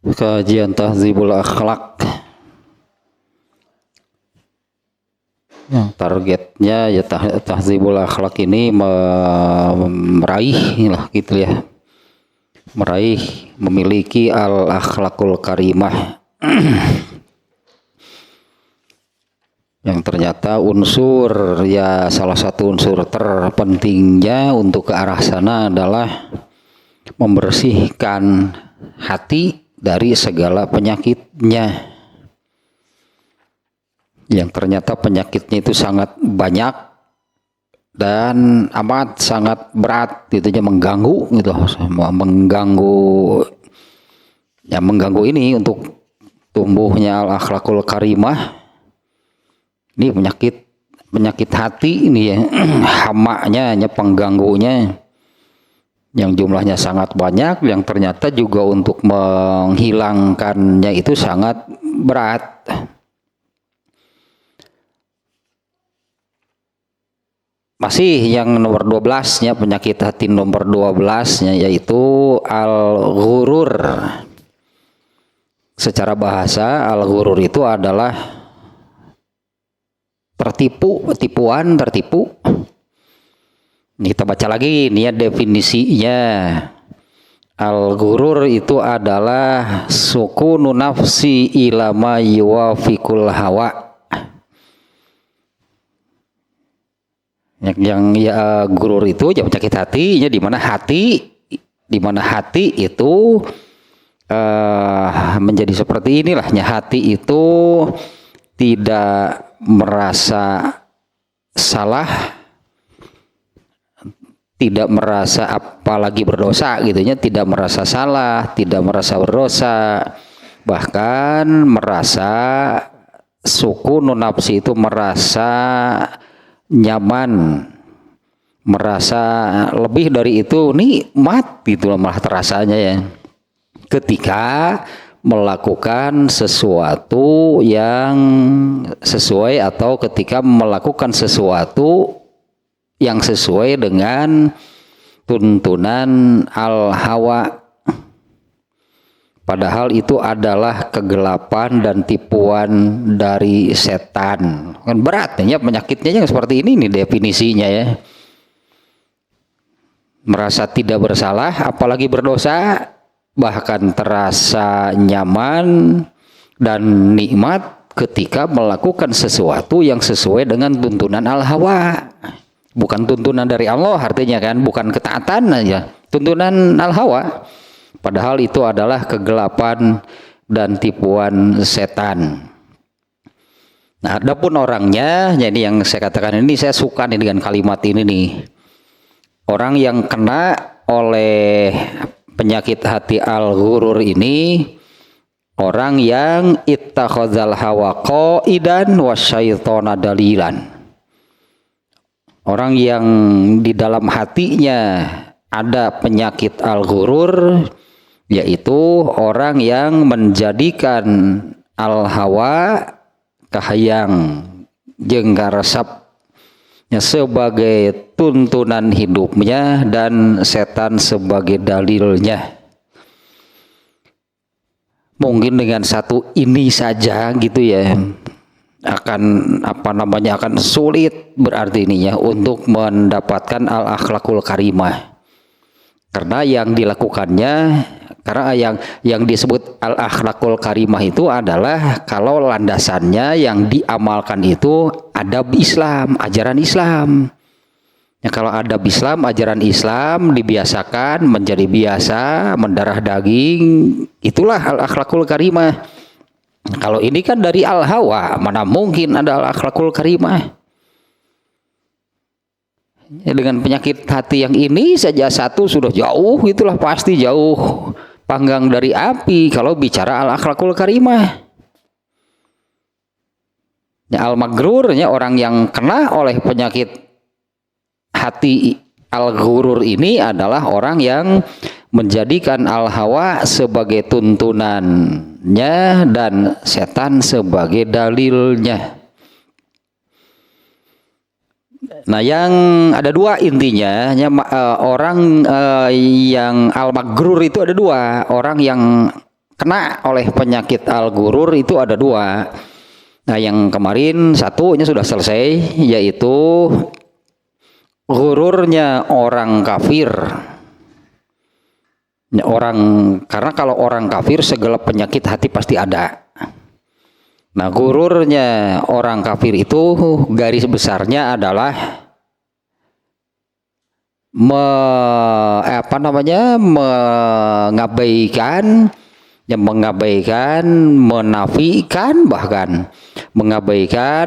Kajian Tahdzibul Akhlak yang targetnya ya Tahdzibul Akhlak ini meraih lah gitu ya, meraih memiliki al akhlakul karimah yang ternyata unsur ya salah satu unsur terpentingnya untuk ke arah sana adalah membersihkan hati dari segala penyakitnya, yang ternyata penyakitnya itu sangat banyak dan amat sangat berat gitu aja, mengganggu gitu, mengganggu ini untuk tumbuhnya al akhlakul karimah. Ini penyakit hati ini ya, hamanya, pengganggunya yang jumlahnya sangat banyak, yang ternyata juga untuk menghilangkannya itu sangat berat. Masih yang nomor 12-nya, penyakit hati nomor 12-nya yaitu al-ghurur. Secara bahasa al-ghurur itu adalah tertipu. Ini kita baca lagi nih ya definisinya. Al-ghurur itu adalah sukunu nafsi ilama yuwafiqul hawa. Yang ya gurur itu ya penyakit hatinya, di mana hati itu menjadi seperti inilahnya. Hati itu tidak merasa salah, tidak merasa apalagi berdosa gitunya, tidak merasa salah, tidak merasa berdosa, bahkan merasa sukun nafsi itu merasa nyaman, merasa lebih dari itu nikmat gitu malah terasanya ya, ketika melakukan sesuatu yang sesuai atau ketika melakukan sesuatu yang sesuai dengan tuntunan al-hawa, padahal itu adalah kegelapan dan tipuan dari setan. Kan berat ya penyakitnya yang seperti ini nih definisinya ya. Merasa tidak bersalah apalagi berdosa, bahkan terasa nyaman dan nikmat ketika melakukan sesuatu yang sesuai dengan tuntunan al-hawa. Bukan tuntunan dari Allah artinya kan, bukan ketaatan aja, tuntunan al-hawa. Padahal itu adalah kegelapan dan tipuan setan. Nah, adapun orangnya, jadi yang saya katakan ini, saya suka nih dengan kalimat ini nih. Orang yang kena oleh penyakit hati al-ghurur ini, orang yang ittakhadzal hawa qaidan wasyaitona dalilan. Orang yang di dalam hatinya ada penyakit al-ghurur, yaitu orang yang menjadikan al-hawa kahayang jeung karesepnya sebagai tuntunan hidupnya dan setan sebagai dalilnya. Mungkin dengan satu ini saja gitu ya, akan sulit berarti ini ya untuk mendapatkan al akhlakul karimah, karena yang dilakukannya, karena yang disebut al akhlakul karimah itu adalah kalau landasannya yang diamalkan itu adab Islam, ajaran Islam ya. Kalau adab Islam, ajaran Islam dibiasakan menjadi biasa, mendarah daging, itulah al akhlakul karimah. Kalau ini kan dari al-hawa, mana mungkin ada al-akhlakul karimah. Ya, dengan penyakit hati yang ini saja satu sudah jauh, itulah pasti jauh panggang dari api kalau bicara al-akhlakul karimah. Ya, al-maghrur, ya, orang yang kena oleh penyakit hati al-ghurur ini adalah orang yang menjadikan al-hawa sebagai tuntunannya dan setan sebagai dalilnya. Nah, yang ada dua intinya, orang yang al-maghrur itu ada dua, orang yang kena oleh penyakit al-ghurur itu ada dua. Nah, yang kemarin satunya sudah selesai, yaitu ghururnya orang kafir. Karena kalau orang kafir segala penyakit hati pasti ada. Nah, ghururnya orang kafir itu garis besarnya adalah mengabaikan, menafikan, bahkan menafikan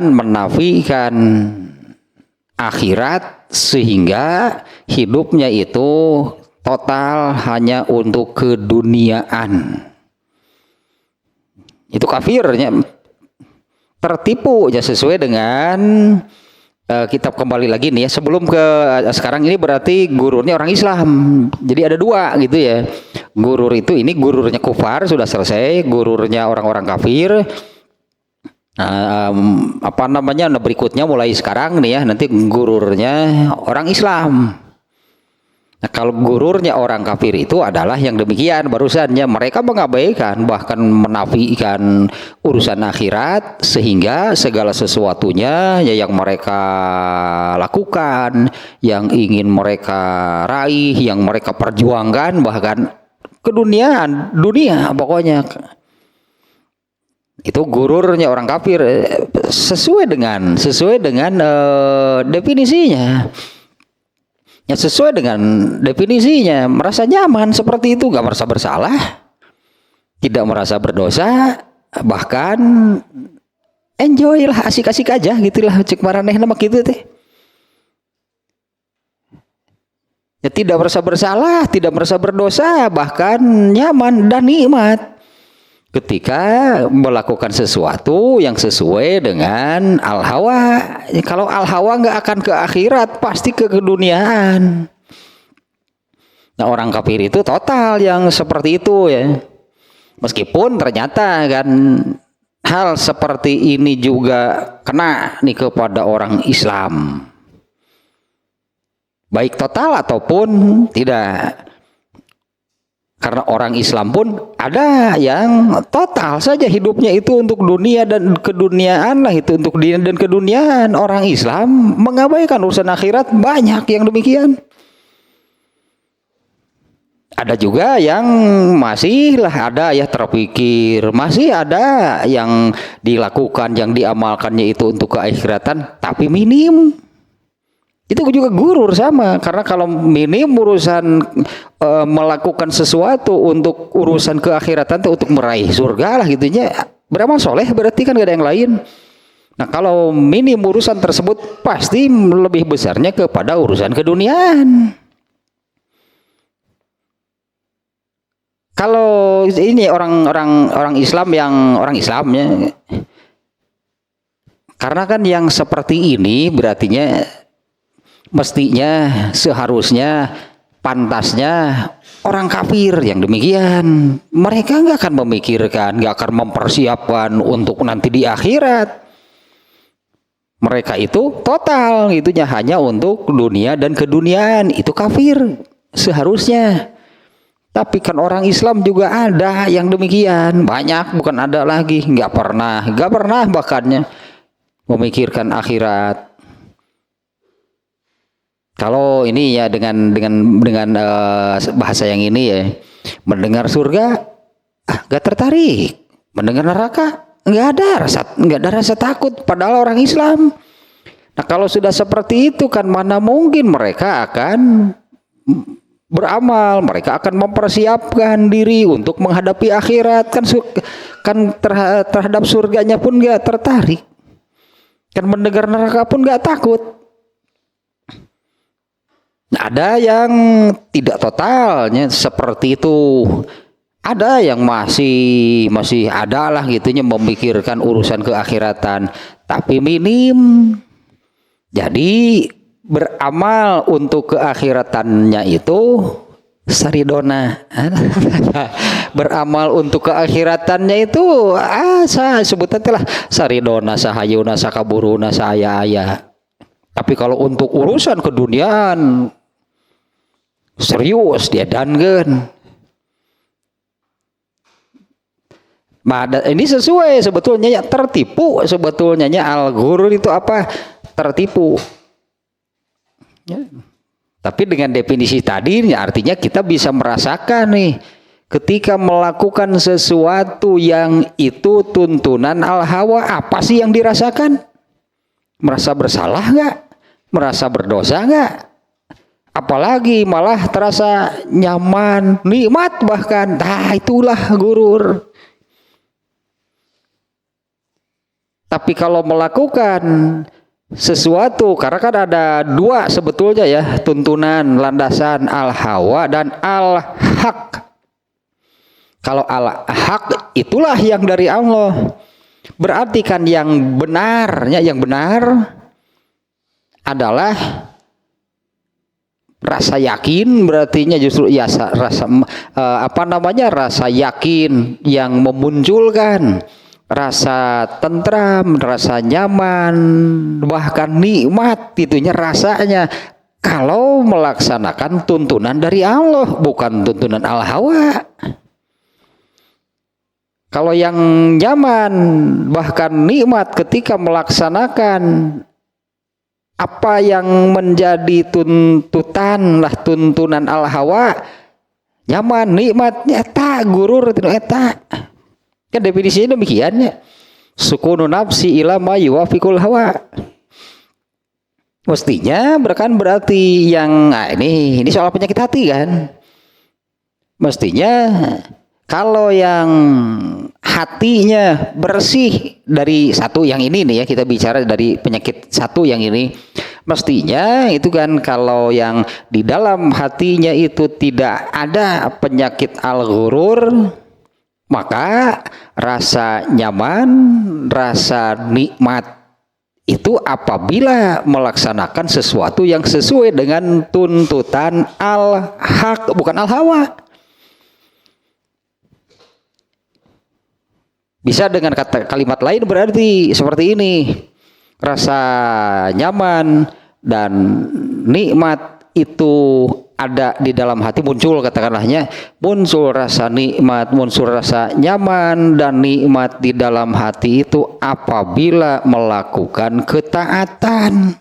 akhirat, sehingga hidupnya itu total hanya untuk keduniaan. Itu kafirnya, tertipu ya sesuai dengan kitab. Kembali lagi nih ya, sebelum ke sekarang ini berarti gururnya orang Islam. Jadi ada dua gitu ya. Gurur itu, ini gururnya kufar sudah selesai, gururnya orang-orang kafir. Nah, berikutnya mulai sekarang nih ya, nanti gururnya orang Islam. Nah, kalau gururnya orang kafir itu adalah yang demikian barusannya, mereka mengabaikan bahkan menafikan urusan akhirat, sehingga segala sesuatunya ya yang mereka lakukan, yang ingin mereka raih, yang mereka perjuangkan, bahkan keduniaan, dunia pokoknya. Itu gururnya orang kafir, sesuai dengan definisinya. Ya sesuai dengan definisinya, merasa nyaman seperti itu, gak merasa bersalah, tidak merasa berdosa, bahkan enjoy lah, asik-asik aja gitulah, cek maraneh nama gitu teh. Ya tidak merasa bersalah, tidak merasa berdosa, bahkan nyaman dan nikmat ketika melakukan sesuatu yang sesuai dengan al-hawa. Kalau al-hawa nggak akan ke akhirat, pasti ke keduniaan. Nah, orang kafir itu total yang seperti itu ya. Meskipun ternyata kan hal seperti ini juga kena nih kepada orang Islam, baik total ataupun tidak. Karena orang Islam pun ada yang total saja hidupnya itu untuk dunia dan keduniaan lah, itu untuk dunia dan keduniaan. Orang Islam mengabaikan urusan akhirat, banyak yang demikian. Ada juga yang masih lah ada ya terpikir, masih ada yang dilakukan, yang diamalkannya itu untuk keakhiratan, tapi minim. Itu juga gurur sama, karena kalau minim urusan melakukan sesuatu untuk urusan keakhiratan itu untuk meraih surga lah gitunya, beramal soleh berarti kan gak ada yang lain. Nah, kalau minim urusan tersebut pasti lebih besarnya kepada urusan keduniaan. Kalau ini orang Islam yang orang Islamnya, karena kan yang seperti ini berartinya mestinya, seharusnya, pantasnya orang kafir yang demikian. Mereka nggak akan memikirkan, nggak akan mempersiapkan untuk nanti di akhirat. Mereka itu total, itunya hanya untuk dunia dan keduniaan. Itu kafir seharusnya. Tapi kan orang Islam juga ada yang demikian, banyak, bukan ada lagi, nggak pernah bahkannya memikirkan akhirat. Kalau ini ya dengan bahasa yang ini ya, mendengar surga gak tertarik, mendengar neraka nggak ada rasa takut, padahal orang Islam. Nah, kalau sudah seperti itu kan mana mungkin mereka akan beramal, mereka akan mempersiapkan diri untuk menghadapi akhirat, kan terhadap surganya pun nggak tertarik, kan mendengar neraka pun nggak takut. Nah, ada yang tidak totalnya seperti itu, ada yang masih ada lah gitunya memikirkan urusan keakhiratan, tapi minim. Jadi beramal untuk keakhiratannya itu saridona. Beramal untuk keakhiratannya itu sebutan telah saridona, sahayuna, sakaburuna, sahaya. Tapi kalau untuk urusan keduniaan serius dia dangen. Ini sesuai sebetulnya ya, tertipu sebetulnya al-ghurur itu apa? Tertipu. Ya. Tapi dengan definisi tadi artinya kita bisa merasakan nih ketika melakukan sesuatu yang itu tuntunan al-hawa, apa sih yang dirasakan? Merasa bersalah nggak? Merasa berdosa nggak? Apalagi malah terasa nyaman, nikmat bahkan. Nah, itulah gurur. Tapi kalau melakukan sesuatu, karena kan ada dua sebetulnya ya, tuntunan, landasan al-hawa dan al-haq. Kalau al-haq itulah yang dari Allah. Berarti kan yang benarnya, yang benar adalah rasa yakin, berartinya justru ya rasa rasa yakin yang memunculkan rasa tentram, rasa nyaman, bahkan nikmat itunya rasanya kalau melaksanakan tuntunan dari Allah, bukan tuntunan al-hawa. Kalau yang nyaman bahkan nikmat ketika melaksanakan apa yang menjadi tuntutan lah, tuntunan al-hawa, nyaman, nikmatnya tak gurur itu eta. Kan definisinya demikiannya. Sukunu nafsi ila ma yuwafiqul hawa. Mestinya berarti yang ini soal penyakit hati kan. Mestinya kalau yang hatinya bersih dari satu yang ini nih ya, kita bicara dari penyakit satu yang ini, mestinya itu kan kalau yang di dalam hatinya itu tidak ada penyakit al-ghurur, maka rasa nyaman, rasa nikmat itu apabila melaksanakan sesuatu yang sesuai dengan tuntutan al-haq, bukan al-hawa. Bisa dengan kalimat lain berarti seperti ini. Rasa nyaman dan nikmat itu ada di dalam hati, muncul katakanlahnya, muncul rasa nikmat, muncul rasa nyaman dan nikmat di dalam hati itu apabila melakukan ketaatan.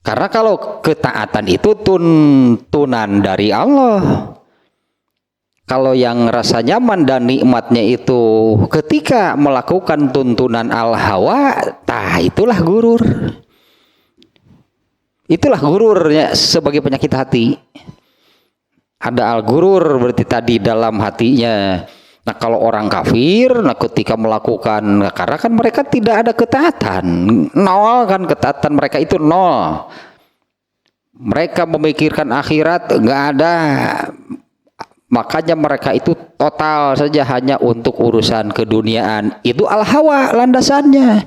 Karena kalau ketaatan itu tuntunan dari Allah. Kalau yang rasa nyaman dan nikmatnya itu ketika melakukan tuntunan al-hawa, itulah gurur. Itulah gururnya sebagai penyakit hati. Ada al-gurur berarti tadi dalam hatinya. Nah kalau orang kafir, nah ketika melakukan, karena kan mereka tidak ada ketaatan, nol kan, ketaatan mereka itu nol. Mereka memikirkan akhirat nggak ada. Makanya mereka itu total saja hanya untuk urusan keduniaan. Itu al-hawa landasannya.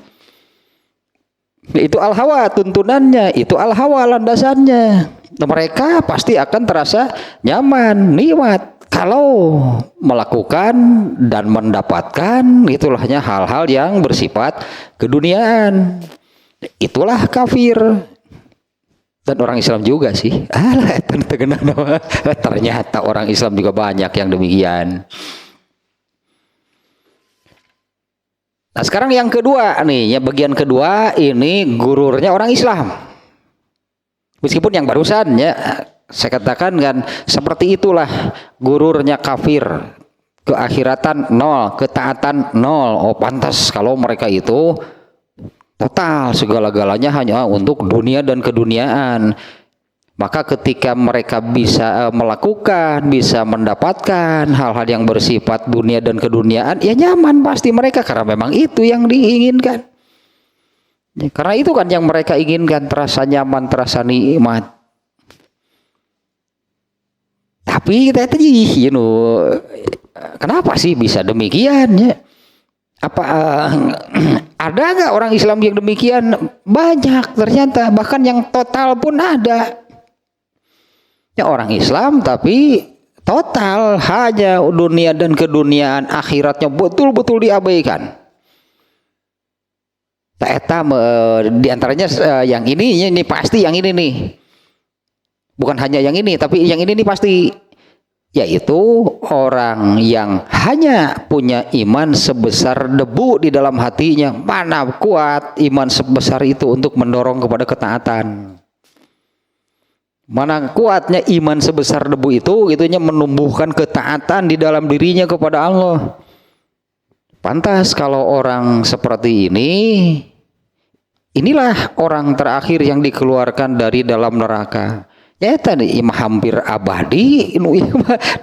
Itu al-hawa tuntunannya. Itu al-hawa landasannya. Mereka pasti akan terasa nyaman, nikmat kalau melakukan dan mendapatkan itulahnya hal-hal yang bersifat keduniaan. Itulah kafir. Dan orang Islam juga sih. Ternyata orang Islam juga banyak yang demikian. Nah sekarang yang kedua nih, ya bagian kedua ini gururnya orang Islam. Meskipun yang barusan ya saya katakan kan seperti itulah gururnya kafir. Keakhiratan nol, ketaatan nol. Oh pantas kalau mereka itu total segala-galanya hanya untuk dunia dan keduniaan. Maka ketika mereka bisa melakukan, bisa mendapatkan hal-hal yang bersifat dunia dan keduniaan, ya nyaman pasti mereka karena memang itu yang diinginkan. Ya, karena itu kan yang mereka inginkan, terasa nyaman, terasa nikmat. Tapi kita tadi, kenapa sih bisa demikian ya? Apa ada nggak orang Islam yang demikian? Banyak ternyata, bahkan yang total pun ada. Ya orang Islam tapi total hanya dunia dan keduniaan, akhiratnya betul-betul diabaikan. Di antaranya yang ini pasti yang ini nih. Bukan hanya yang ini, tapi yang ini nih pasti yaitu orang yang hanya punya iman sebesar debu di dalam hatinya. Mana kuat iman sebesar itu untuk mendorong kepada ketaatan. Mana kuatnya iman sebesar debu itu, itunya menumbuhkan ketaatan di dalam dirinya kepada Allah. Pantas kalau orang seperti ini, inilah orang terakhir yang dikeluarkan dari dalam neraka. Ya tadi hampir abadi nu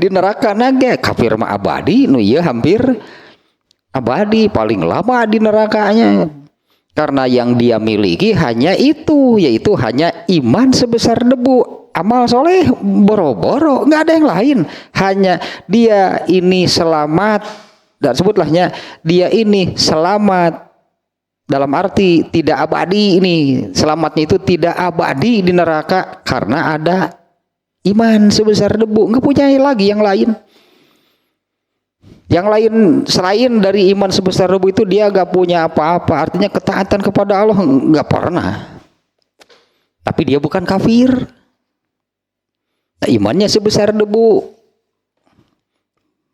di neraka naga, kafir mah abadi nu ieu hampir abadi, paling lama di nerakanya. Karena yang dia miliki hanya itu, yaitu hanya iman sebesar debu. Amal soleh boro-boro, nggak ada yang lain. Hanya dia ini selamat, dan sebutlahnya dia ini selamat. Dalam arti tidak abadi ini, selamatnya itu tidak abadi di neraka karena ada iman sebesar debu. Nggak punya lagi yang lain. Yang lain selain dari iman sebesar debu itu dia nggak punya apa-apa. Artinya ketaatan kepada Allah nggak pernah. Tapi dia bukan kafir. Nah, imannya sebesar debu.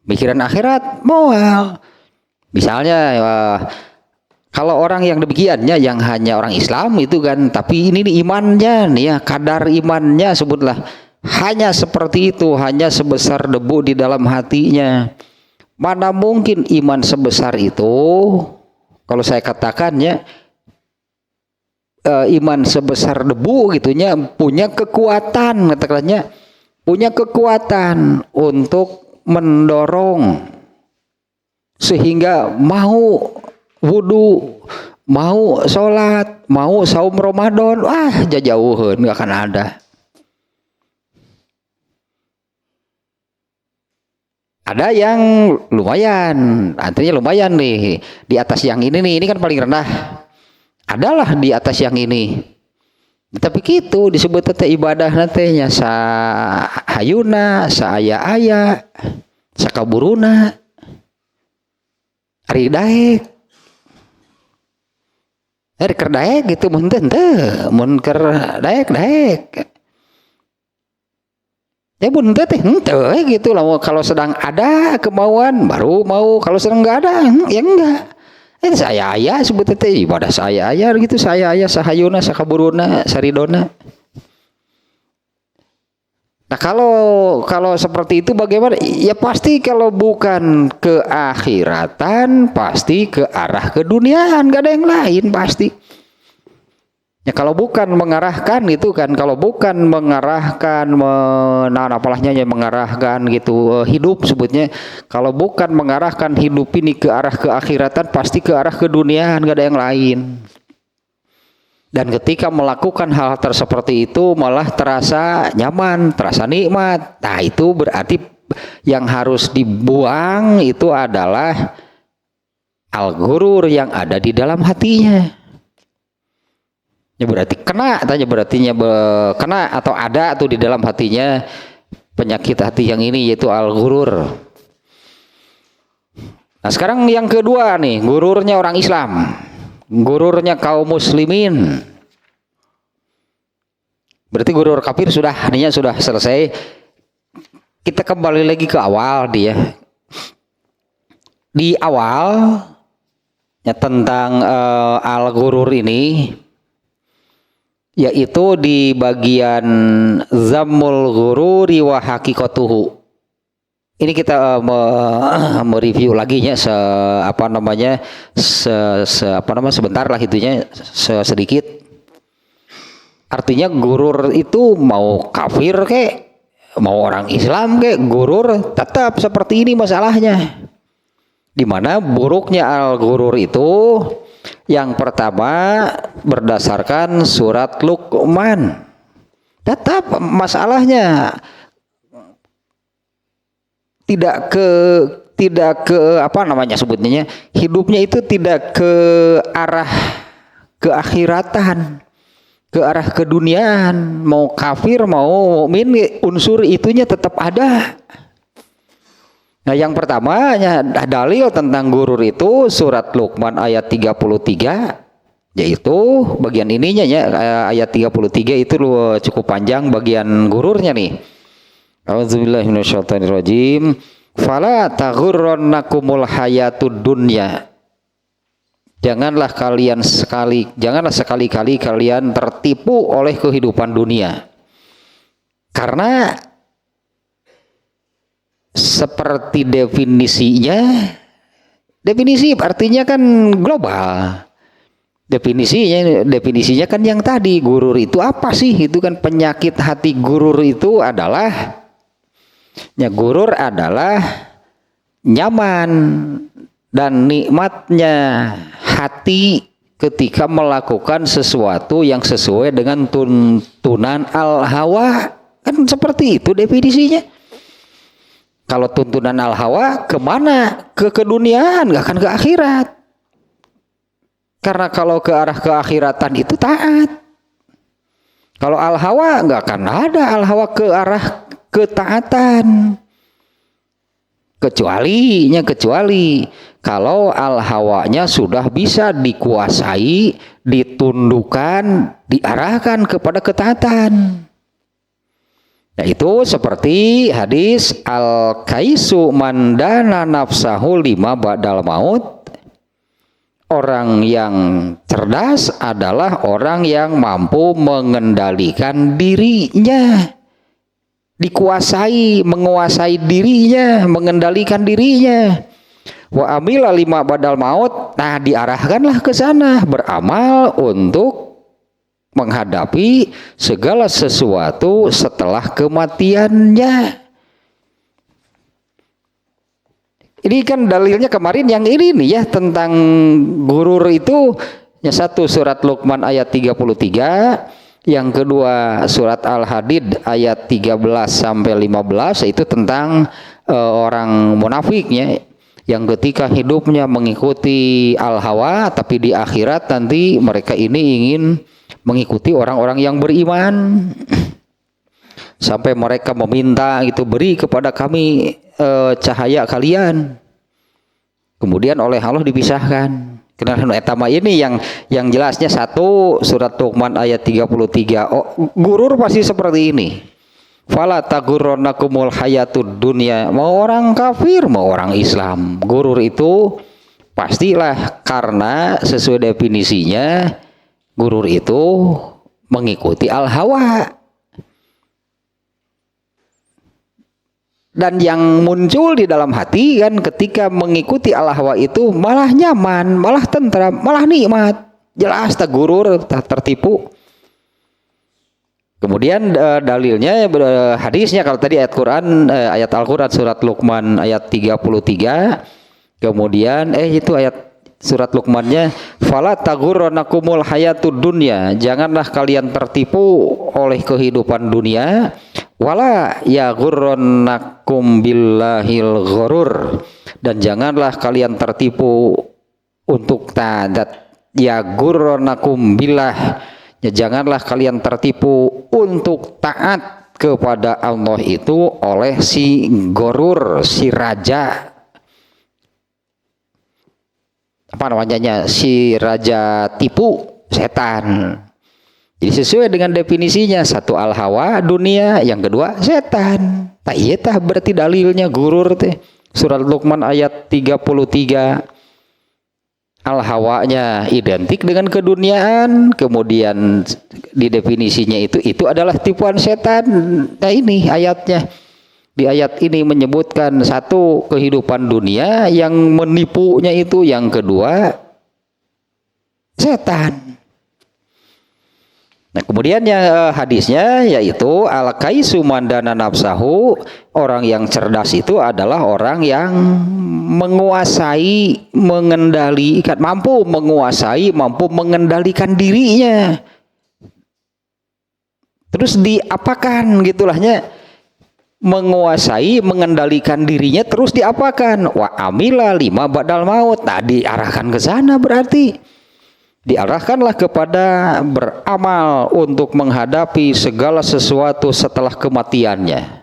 Pikiran akhirat moal. Misalnya kalau orang yang demikiannya, yang hanya orang Islam itu kan, tapi ini nih imannya nih ya, kadar imannya sebutlah hanya seperti itu, hanya sebesar debu di dalam hatinya. Mana mungkin iman sebesar itu, kalau saya katakannya iman sebesar debu gitunya punya kekuatan, katakannya punya kekuatan untuk mendorong sehingga mau wudu, mau sholat, mau saum Ramadan, jauh-jauhan nggak akan ada. Ada yang lumayan, artinya lumayan nih di atas yang ini nih, ini kan paling rendah. Adalah di atas yang ini. Tapi gitu disebut teh ibadah nantinya sahayuna, saaya-aya, sakaburuna, ari daek. Ker daek gitu mun teu mun ker daek. Ya mun teu teh henteu gitu lah, kalau sedang ada kemauan baru mau, kalau sedang enggak ada ya enggak. Saya aya sebut teh ibadah saya aya gitu, saya aya sahayuna sakaburuna saridona. Nah kalau seperti itu bagaimana? Ya pasti kalau bukan ke akhiratan, pasti ke arah keduniaan, gak ada yang lain pasti. Ya kalau bukan mengarahkan gitu kan, kalau bukan mengarahkan, mengarahkan gitu hidup sebutnya. Kalau bukan mengarahkan hidup ini ke arah keakhiratan, pasti ke arah keduniaan, gak ada yang lain. Dan ketika melakukan hal seperti itu malah terasa nyaman, terasa nikmat. Nah itu berarti yang harus dibuang itu adalah al-ghurur yang ada di dalam hatinya. Ya berarti kena, tanya berartinya kena atau ada tuh di dalam hatinya penyakit hati yang ini, yaitu al-ghurur. Nah sekarang yang kedua nih, gururnya orang Islam. Gururnya kaum muslimin. Berarti gurur kafir hanya sudah selesai. Kita kembali lagi ke awal dia. Di awal ya tentang al-ghurur ini, yaitu di bagian zammul ghururi wa haqiqatuhu. Ini kita mereview lagi nya sebentar lah itunya sedikit. Artinya gurur itu mau kafir kek, mau orang Islam kek, gurur tetap seperti ini masalahnya. Dimana buruknya al-ghurur itu yang pertama berdasarkan surat Luqman. Tetap masalahnya tidak ke sebutnya, hidupnya itu tidak ke arah keakhiratan, ke arah keduniaan. Mau kafir mau mukmin, unsur itunya tetap ada. Nah yang pertamanya dalil tentang gurur itu surat Luqman ayat 33, yaitu bagian ininya ya, ayat 33 itu cukup panjang bagian gururnya nih. A'udzubillahi minasyaitonirrajim. Fala taghurrannakumul hayatud dunya. Janganlah sekali-kali kalian tertipu oleh kehidupan dunia. Karena seperti definisi artinya kan global. Definisinya kan yang tadi, gurur itu apa sih? Itu kan penyakit hati. Gurur itu adalah nyaman dan nikmatnya hati ketika melakukan sesuatu yang sesuai dengan tuntunan al-hawa. Kan seperti itu definisinya. Kalau tuntunan al-hawa kemana? Ke keduniaan, nggak akan ke akhirat. Karena kalau ke arah keakhiratan itu taat. Kalau al-hawa nggak akan ada al-hawa ke arah ketaatan. Kecuali kalau al-hawanya sudah bisa dikuasai, ditundukkan, diarahkan kepada ketaatan. Nah, itu seperti hadis al-kaisu mandana nafsahu lima ba'dal maut. Orang yang cerdas adalah orang yang mampu mengendalikan dirinya. Menguasai dirinya, mengendalikan dirinya. Wa amila lima badal maut. Nah, diarahkanlah ke sana, beramal untuk menghadapi segala sesuatu setelah kematiannya. Ini kan dalilnya kemarin yang ini nih ya, tentang gurur itu. Yang satu surat Luqman ayat 33. Yang kedua surat Al-Hadid ayat 13 sampai 15, itu tentang orang munafiknya yang ketika hidupnya mengikuti al-hawa, tapi di akhirat nanti mereka ini ingin mengikuti orang-orang yang beriman. Sampai mereka meminta itu, beri kepada kami cahaya kalian. Kemudian oleh Allah dipisahkan. Kenapa etama ini yang jelasnya satu surat Luqman ayat 33. Gurur pasti seperti ini. Fala taghurrannakumul hayatud dunya. Mau orang kafir, mau orang Islam, gurur itu pastilah, karena sesuai definisinya gurur itu mengikuti al-hawa. Dan yang muncul di dalam hati kan ketika mengikuti al-hawa itu malah nyaman, malah tentram, malah nikmat. Jelas tak gurur, tak tertipu. Kemudian dalilnya hadisnya, kalau tadi ayat Quran, ayat Al-Quran surat Luqman ayat 33. Kemudian itu ayat surat Luqmannya, fala taghurrannakumul hayatud dunya. Janganlah kalian tertipu oleh kehidupan dunia. Wala yaghurrannakum billahil ghurur. Dan janganlah kalian tertipu untuk taat. Yaghurrannakum billah. Ya, janganlah kalian tertipu untuk taat kepada Allah itu oleh si gurur, si raja. Apa namanya? Si raja tipu, setan. Jadi sesuai dengan definisinya, satu al-hawa dunia, yang kedua setan. Tak iya tah berarti dalilnya gurur teh. Surat Luqman ayat 33. Al-hawanya identik dengan keduniaan, kemudian di definisinya itu adalah tipuan setan. Nah, ini ayatnya. Di ayat ini menyebutkan satu kehidupan dunia yang menipunya itu, yang kedua setan. Nah, kemudian yang hadisnya yaitu al-kaisu mandana nafsahu, orang yang cerdas itu adalah orang yang menguasai, mengendalikan, mampu menguasai, mampu mengendalikan dirinya. Terus diapakan gitulahnya, menguasai, mengendalikan dirinya, terus diapakan? Wa amila lima ba'dal maut. Nah, diarahkan ke sana berarti. Diarahkanlah kepada beramal untuk menghadapi segala sesuatu setelah kematiannya.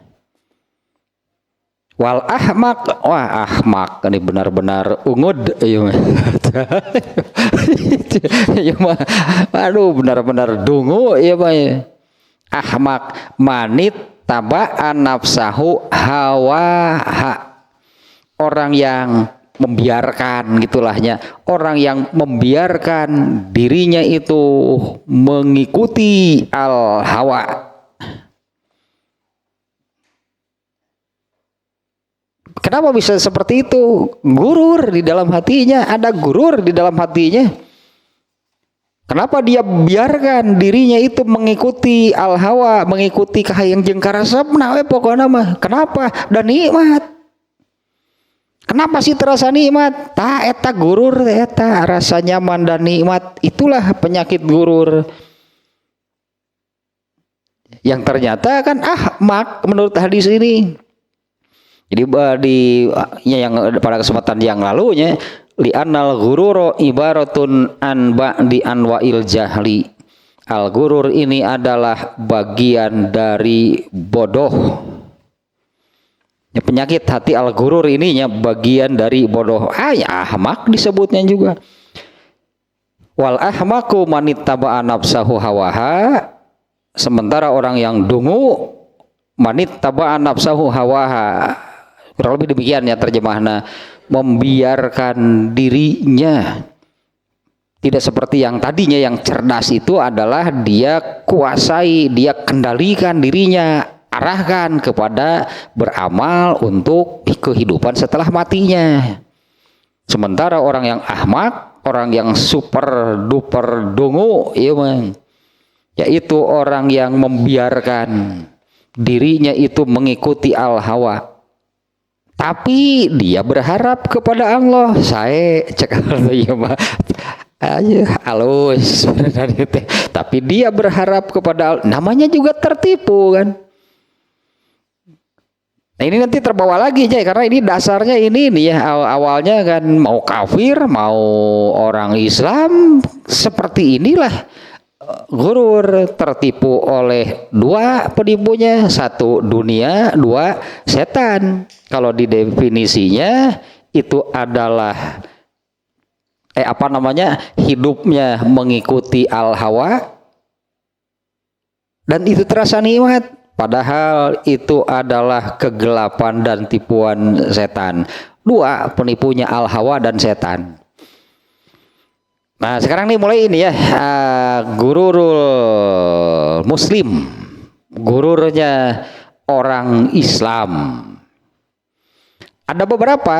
Wal ahmak, wah ahmak ini benar-benar ungud, aduh benar-benar dungu ya, ahmak manit taba'an nafsahu hawaha, orang yang membiarkan gitulahnya, orang yang membiarkan dirinya itu mengikuti al hawa. Kenapa bisa seperti itu? Gurur di dalam hatinya, ada gurur di dalam hatinya. Kenapa dia biarkan dirinya itu mengikuti al hawa, mengikuti kahayang jeung karasepna we pokona mah. Kenapa? Dan nikmat. Kenapa sih terasa nikmat? Ta eta gurur, eta rasa nyaman dan nikmat, itulah penyakit gurur. Yang ternyata kan ahmak menurut hadis ini. Jadi yang pada kesempatan yang lalunya, li'annal ghurura ibaratun an ba'di anwa'il jahli. Al gurur ini adalah bagian dari bodoh. Ya, penyakit hati al gurur ininya bagian dari bodoh. Ya ahmak disebutnya juga. Wal ahmaku manittaba'a nafsahu hawaha. Sementara orang yang dungu manittaba'a nafsahu hawaha. Kurang lebih demikian ya terjemahnya, membiarkan dirinya. Tidak seperti yang tadinya, yang cerdas itu adalah dia kuasai, dia kendalikan dirinya, arahkan kepada beramal untuk kehidupan setelah matinya. Sementara orang yang ahmak, orang yang super duper dungu, yaitu orang yang membiarkan dirinya itu mengikuti al hawa. Tapi dia berharap kepada Allah. Saya cek ya mah aja halus. Tapi dia berharap kepada Allah. Namanya juga tertipu kan. Nah ini nanti terbawa lagi aja karena ini dasarnya ini ya, awalnya kan mau kafir, mau orang Islam, seperti inilah gurur, tertipu oleh dua penipunya, satu dunia, dua setan. Kalau di definisinya itu adalah hidupnya mengikuti al hawa dan itu terasa nikmat, padahal itu adalah kegelapan dan tipuan setan. Dua penipunya al hawa dan setan. Nah sekarang nih mulai ini ya, gururul muslim, gururnya orang Islam. Ada beberapa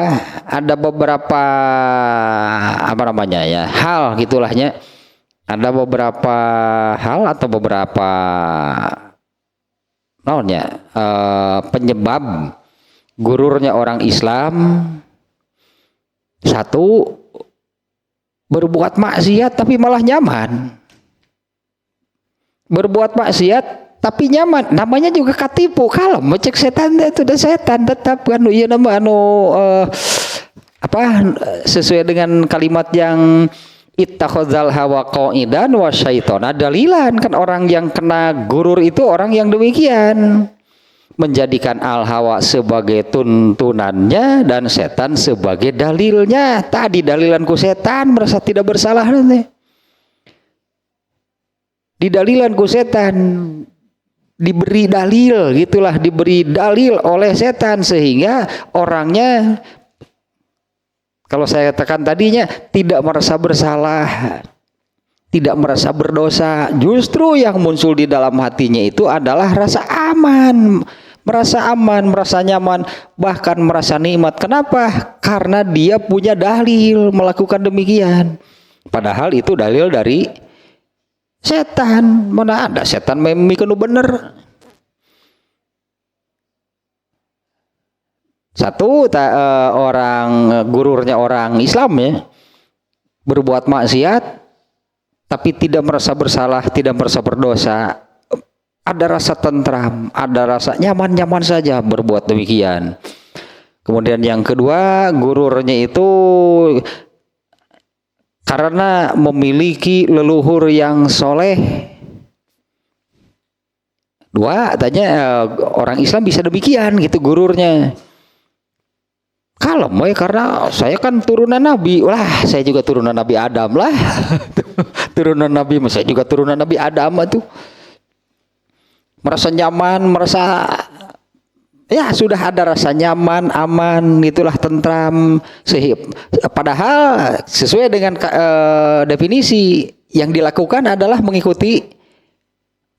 hal gitulahnya. Ada beberapa hal atau beberapa penyebab gururnya orang Islam. Satu, berbuat maksiat tapi malah nyaman. Berbuat maksiat tapi nyaman, namanya juga katipu. Kalau mecek setan itu udah setan tetap kan. Iya nama sesuai dengan kalimat yang ittakhadzal hawa qaidan wa syaitana dalilan, kan orang yang kena gurur itu orang yang demikian, menjadikan al hawa sebagai tuntunannya dan setan sebagai dalilnya. Tadi dalilanku setan merasa tidak bersalah nanti. Di dalilanku setan diberi dalil, gitulah, diberi dalil oleh setan sehingga orangnya, kalau saya katakan tadinya, tidak merasa bersalah, tidak merasa berdosa. Justru yang muncul di dalam hatinya itu adalah rasa aman, merasa nyaman, bahkan merasa nikmat. Kenapa? Karena dia punya dalil melakukan demikian. Padahal itu dalil dari setan. Mana ada setan memikirkan bener. Satu, gururnya orang Islam ya, berbuat maksiat tapi tidak merasa bersalah, tidak merasa berdosa, ada rasa tentram, ada rasa nyaman-nyaman saja berbuat demikian. Kemudian yang kedua, gururnya itu karena memiliki leluhur yang soleh. Dua, tanya orang Islam bisa demikian gitu gururnya. Kalau mau karena saya kan turunan Nabi, lah saya juga turunan Nabi Adam lah. Turunan Nabi, saya juga turunan Nabi Adam tuh. merasa nyaman, merasa ya sudah ada rasa nyaman, aman, itulah tentram. Padahal sesuai dengan definisi yang dilakukan adalah mengikuti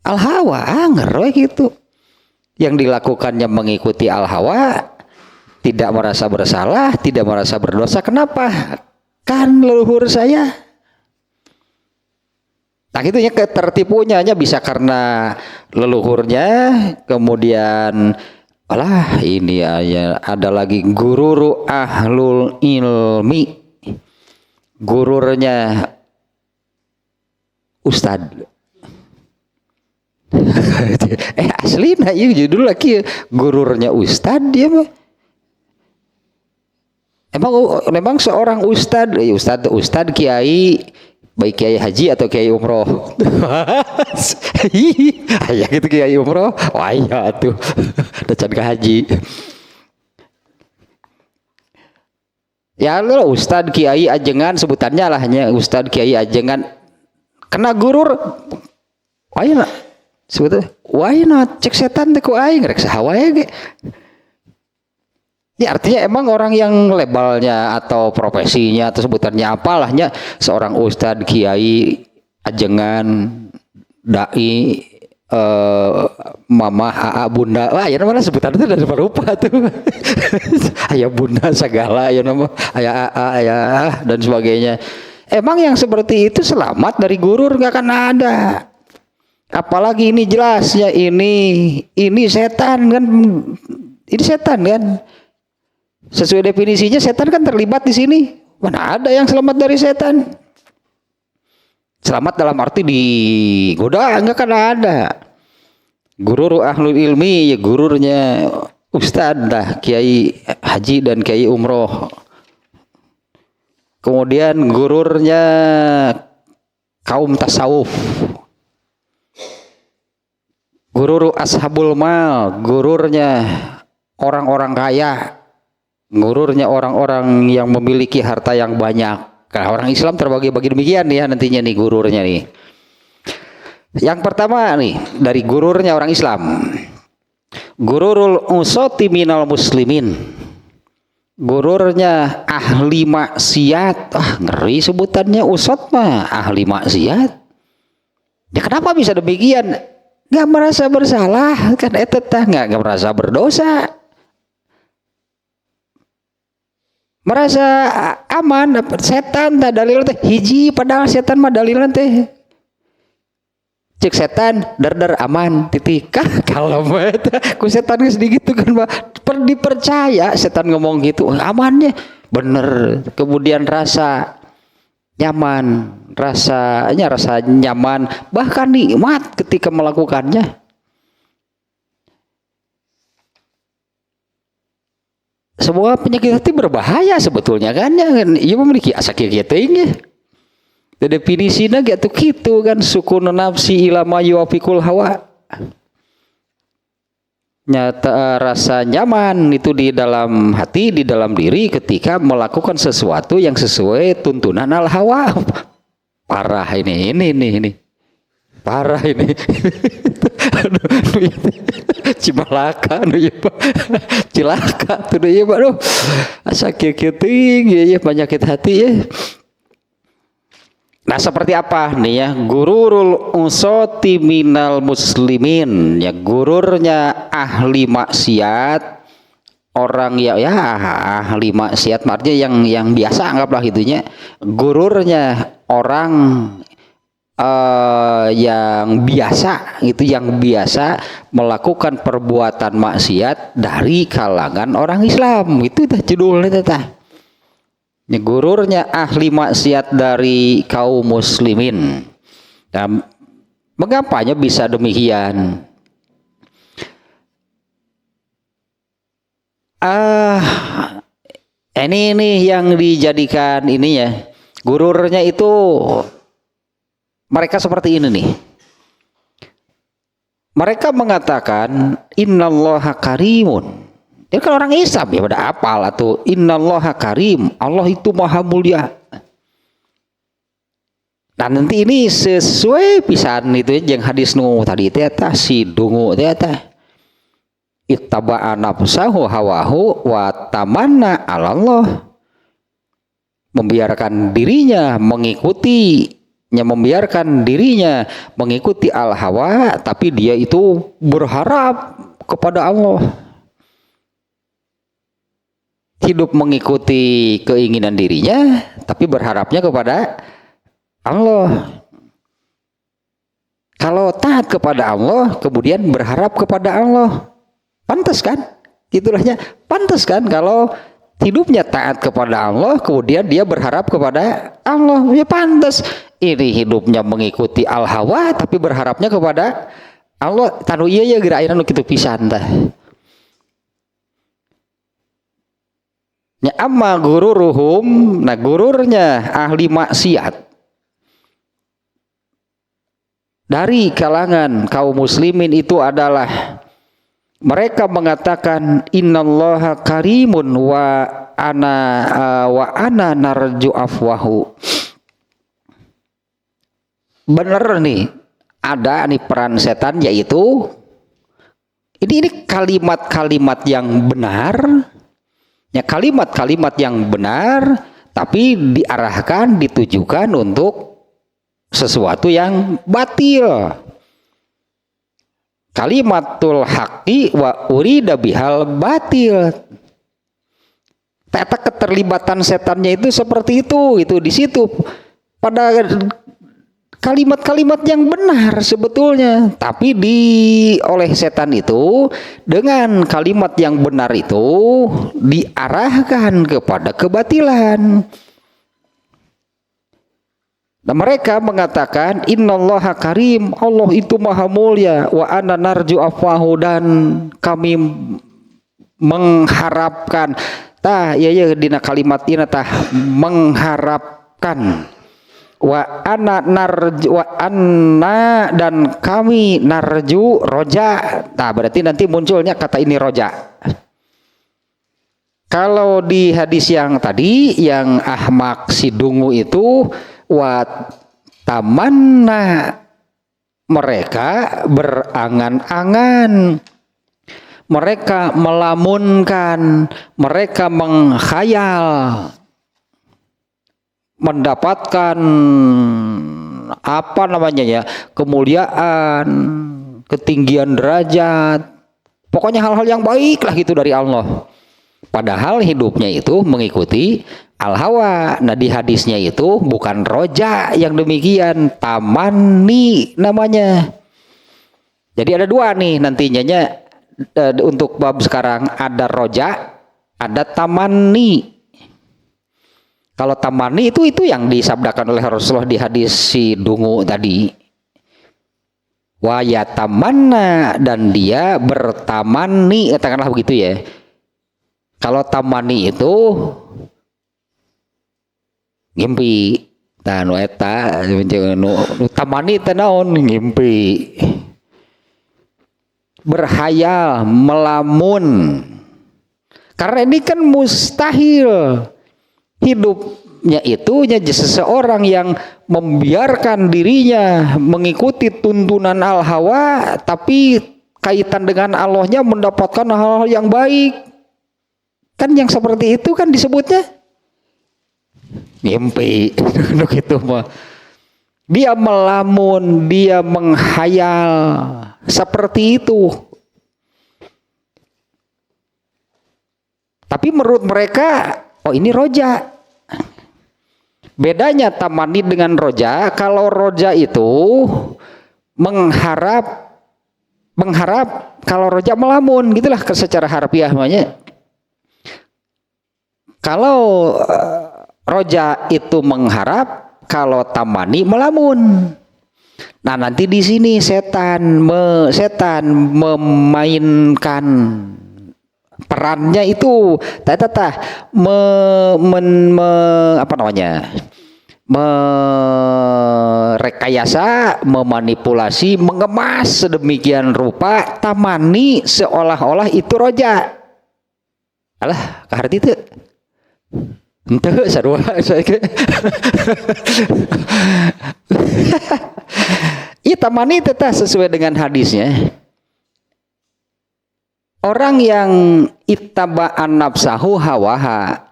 al-hawa, ngeroy gitu. Yang dilakukannya mengikuti al-hawa, tidak merasa bersalah, tidak merasa berdosa. Kenapa? Kan leluhur saya. Nah itu ya tertipunya bisa karena leluhurnya, kemudian alah ini ada lagi gururu ahlul ilmi, gururnya ustad. Asli nah iya judul lagi gururnya ustad dia mah. Memang seorang ustad kiai, baik kiai haji atau kiai umroh. Ayah gitu kiai umroh, wah iya tuh dacan ke haji. Ya lo ustad kiai ajengan sebutannya lah hanya ustad kiai ajengan kena gurur, wah iya sebetulnya, wah not cek setan teh ku aing rek saha wae ge. Ya artinya emang orang yang labelnya atau profesinya atau sebutannya apalahnya seorang ustadz, kiai, ajengan, dai, mama, aa, bunda, wah ya namanya sebutan itu dari rupa tuh. Ayah bunda segala ya nama, ayah aa, ayah dan sebagainya. Emang yang seperti itu selamat dari gurur nggak akan ada. Apalagi ini jelasnya ini setan kan, ini setan kan. Sesuai definisinya setan kan terlibat di sini. Mana ada yang selamat dari setan? Selamat dalam arti digoda enggak kan ada. Guru ahlul ilmi ya gururnya ustadz dah, kiai haji dan kiai umroh. Kemudian gururnya kaum tasawuf. Gurur ashabul mal, gururnya orang-orang kaya, gururnya orang-orang yang memiliki harta yang banyak. Nah, orang Islam terbagi-bagi demikian ya nantinya nih gururnya nih. Yang pertama nih dari gururnya orang Islam, gururul usati minal muslimin, gururnya ahli maksiat. Ngeri sebutannya usat mah ahli maksiat. Ya kenapa bisa demikian? Nggak merasa bersalah kan etetah nggak merasa berdosa, merasa aman. Setan tak dalil teh hiji padahal setan mah dalil teh cek setan dar aman titik kalau ku setan geus digitu kan mah dipercaya setan ngomong gitu amannya bener. Kemudian rasa nyaman, rasa nyaman bahkan nikmat ketika melakukannya. Semua penyakit hati berbahaya sebetulnya kan ya, ia memiliki sakit teuing. Definisinya gitu kan sukun nafsi ila ma yuwafiqul hawa. Nyata rasa nyaman itu di dalam hati, di dalam diri ketika melakukan sesuatu yang sesuai tuntunan al hawa. Parah ini. Parah ini. Cimalaka nu ieu cilaka tuh ieu aduh sakit teuing ya penyakit hati ya. Nah seperti apa nih ya gururul usati minal muslimin, ya gururnya ahli maksiat, orang ya ahli maksiat artinya yang biasa anggaplah itunya, gururnya orang yang biasa itu, yang biasa melakukan perbuatan maksiat dari kalangan orang Islam. Itu dah judulnya tah. Gururnya ahli maksiat dari kaum muslimin. Nah, mengapanya bisa demikian? Ini yang dijadikan ini ya. Gururnya itu mereka seperti ini nih. Mereka mengatakan innallaha karimun. Ini kan orang Islam ya pada apal atau innallaha karim, Allah itu maha mulia. Nah nanti ini sesuai pisan itu yang hadis nu tadi teh si dungu teh ittaba'a nafsahu hawahu wa tamanna 'ala Allah, membiarkan dirinya mengikuti al hawa, tapi dia itu berharap kepada Allah, hidup mengikuti keinginan dirinya tapi berharapnya kepada Allah. Kalau taat kepada Allah kemudian berharap kepada Allah, pantas kan? Itulahnya pantas kan kalau hidupnya taat kepada Allah kemudian dia berharap kepada Allah, ya pantas. Ini hidupnya mengikuti al hawa tapi berharapnya kepada Allah. Tanu ieu ya geura ayeuna nu kitu pisan tah. Ya amma gururuhum, nah gururnya ahli maksiat dari kalangan kaum muslimin itu adalah mereka mengatakan innallaha karimun wa ana narju afwahu. Bener nih, ada nih peran setan, yaitu ini kalimat-kalimat yang benar, ya kalimat-kalimat yang benar tapi diarahkan, ditujukan untuk sesuatu yang batil. Kalimatul haqqi wa urida bihal batil. Tata keterlibatan setannya itu seperti itu di situ pada kalimat-kalimat yang benar sebetulnya, tapi oleh setan itu dengan kalimat yang benar itu diarahkan kepada kebatilan. Nah, mereka mengatakan innallaha karim, Allah itu maha mulia, wa ana narju afwahu, dan kami mengharapkan ya dina kalimat ini mengharapkan, wa ana dan kami narju roja. Berarti nanti munculnya kata ini roja. Kalau di hadis yang tadi yang ahmak si dungu itu wa tamanna, mereka berangan-angan, mereka melamunkan, mereka menghayal mendapatkan kemuliaan, ketinggian derajat, pokoknya hal-hal yang baik lah gitu dari Allah. Padahal hidupnya itu mengikuti al-hawa. Nah di hadisnya itu bukan roja yang demikian, tamani namanya. Jadi ada dua nih nantinya untuk bab sekarang, ada roja, ada tamani. Kalau tamani itu yang disabdakan oleh Rasulullah di hadis si dungu tadi. Wa yatamanna, dan dia bertamani, katakanlah begitu ya. Kalau tamani itu ngimpi, nu eta nu tamani teh naon, ngimpi, berhayal, melamun. Karena ini kan mustahil hidupnya itu seseorang yang membiarkan dirinya mengikuti tuntunan al hawa tapi kaitan dengan Allahnya mendapatkan hal-hal yang baik. Kan yang seperti itu kan disebutnya mimpi. Gitu mah. Dia melamun, dia menghayal seperti itu. Tapi menurut mereka, oh ini roja. Bedanya tamani dengan roja, kalau roja itu mengharap, kalau roja melamun, gitulah secara harfiah namanya. Kalau roja itu mengharap, kalau tamani melamun. Nah nanti di sini setan memainkan perannya itu, merekayasa, memanipulasi, mengemas sedemikian rupa tamani seolah-olah itu roja. Alah, kaharti itu Henteu sarua saya ge. Ieu tamani teh sesuai dengan hadisnya. Orang yang ittaba'an nafsahu hawaha,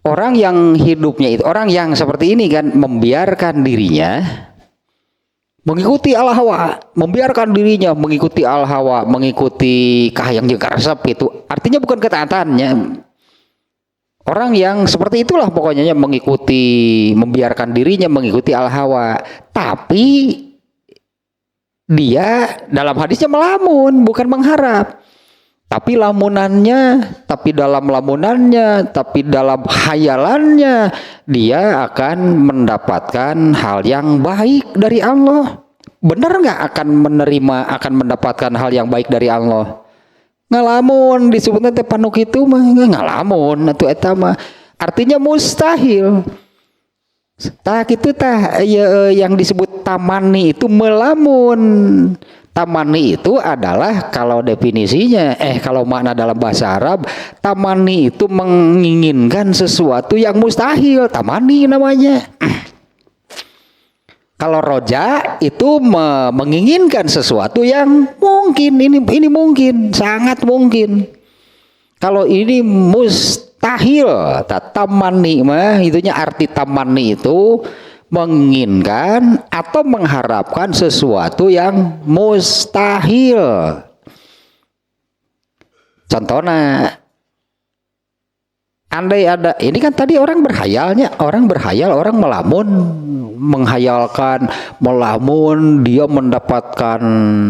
orang yang hidupnya itu, orang yang seperti ini kan, membiarkan dirinya mengikuti al-hawa, membiarkan dirinya mengikuti al-hawa, mengikuti kahayang jeung karesep itu. Artinya bukan ketaatannya. Orang yang seperti itulah pokoknya mengikuti, membiarkan dirinya mengikuti al-hawa. Tapi dia dalam hadisnya melamun, bukan mengharap. Tapi lamunannya, tapi dalam lamunannya, tapi dalam hayalannya, dia akan mendapatkan hal yang baik dari Allah. Benar nggak akan menerima, akan mendapatkan hal yang baik dari Allah? Ngalamun disebutnya teh panuk itu mah ngalamun atuh eta mah. Artinya mustahil. Tah kitu tah yang disebut tamani itu melamun. Tamani itu adalah kalau definisinya, kalau makna dalam bahasa Arab, tamani itu menginginkan sesuatu yang mustahil, tamani namanya. Kalau roja itu menginginkan sesuatu yang mungkin, ini mungkin, sangat mungkin. Kalau ini mustahil, tamani mah itunya arti tamani itu menginginkan atau mengharapkan sesuatu yang mustahil. Contohnya, andai ada, ini kan tadi orang berhayalnya, orang berhayal, orang melamun, menghayalkan, melamun dia mendapatkan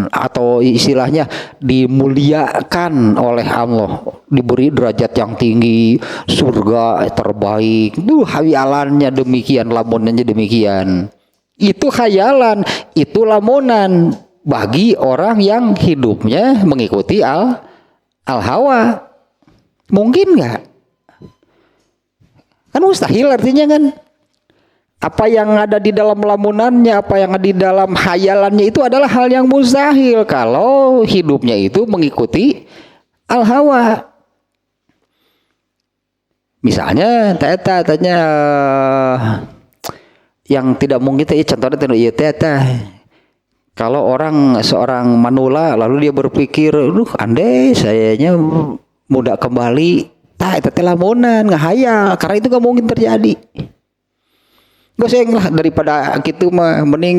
atau istilahnya dimuliakan oleh Allah, diberi derajat yang tinggi, surga terbaik. Duh, hayalannya demikian, lamunannya demikian. Itu khayalan, itu lamunan bagi orang yang hidupnya mengikuti al-hawa. Mungkin nggak? Kan mustahil artinya kan. Apa yang ada di dalam lamunannya, apa yang ada di dalam hayalannya itu adalah hal yang mustahil kalau hidupnya itu mengikuti al-hawa. Misalnya tanya yang tidak mungkin teh contohnya kalau seorang manula lalu dia berpikir, andai sayanya muda kembali, tah eta teh lamunan ngahayal, karena itu gak mungkin terjadi. Gak sayang lah daripada gitu mah mending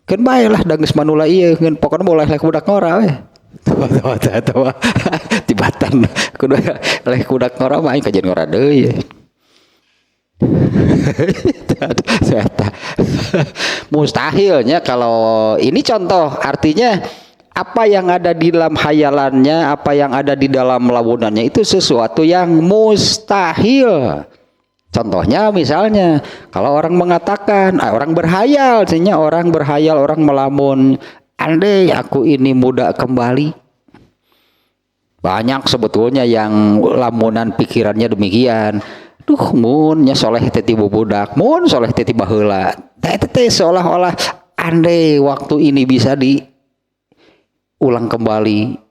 kan bae lah da geus manula ieu ngan pokona boleh lek budak ngora we. Tuh tibatan kudu lek budak ngora mah aing kajian ngora deui. Mustahilnya kalau ini contoh, artinya apa yang ada di dalam hayalannya, apa yang ada di dalam lamunannya itu sesuatu yang mustahil. Contohnya misalnya kalau orang mengatakan, orang berhayal, artinya orang berhayal, orang melamun, andai aku ini muda kembali. Banyak sebetulnya yang lamunan pikirannya demikian. Duh, mun nya soleh teh ti budak, mun soleh teh ti baheula. Teh seolah-olah andai waktu ini bisa diulang kembali.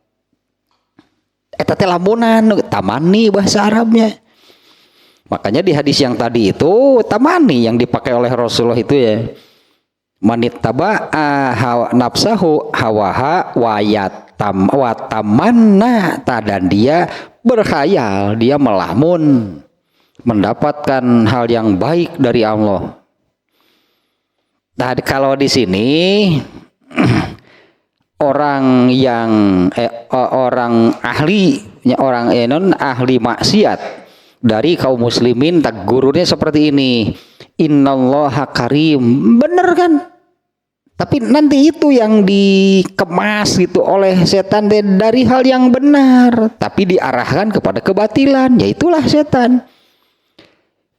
Eta teh lamunan tamani bahasa Arabnya. Makanya di hadis yang tadi itu tamani yang dipakai oleh Rasulullah itu ya. Manittaba'a nafsahu hawaha wa tamanna, dan dia berkhayal, dia melamun mendapatkan hal yang baik dari Allah. Nah, kalau di sini orang yang orang ahli maksiat dari kaum muslimin, tak gurunya seperti ini, innallaha karim, bener kan? Tapi nanti itu yang dikemas gitu oleh setan dari hal yang benar, tapi diarahkan kepada kebatilan, yaitulah setan.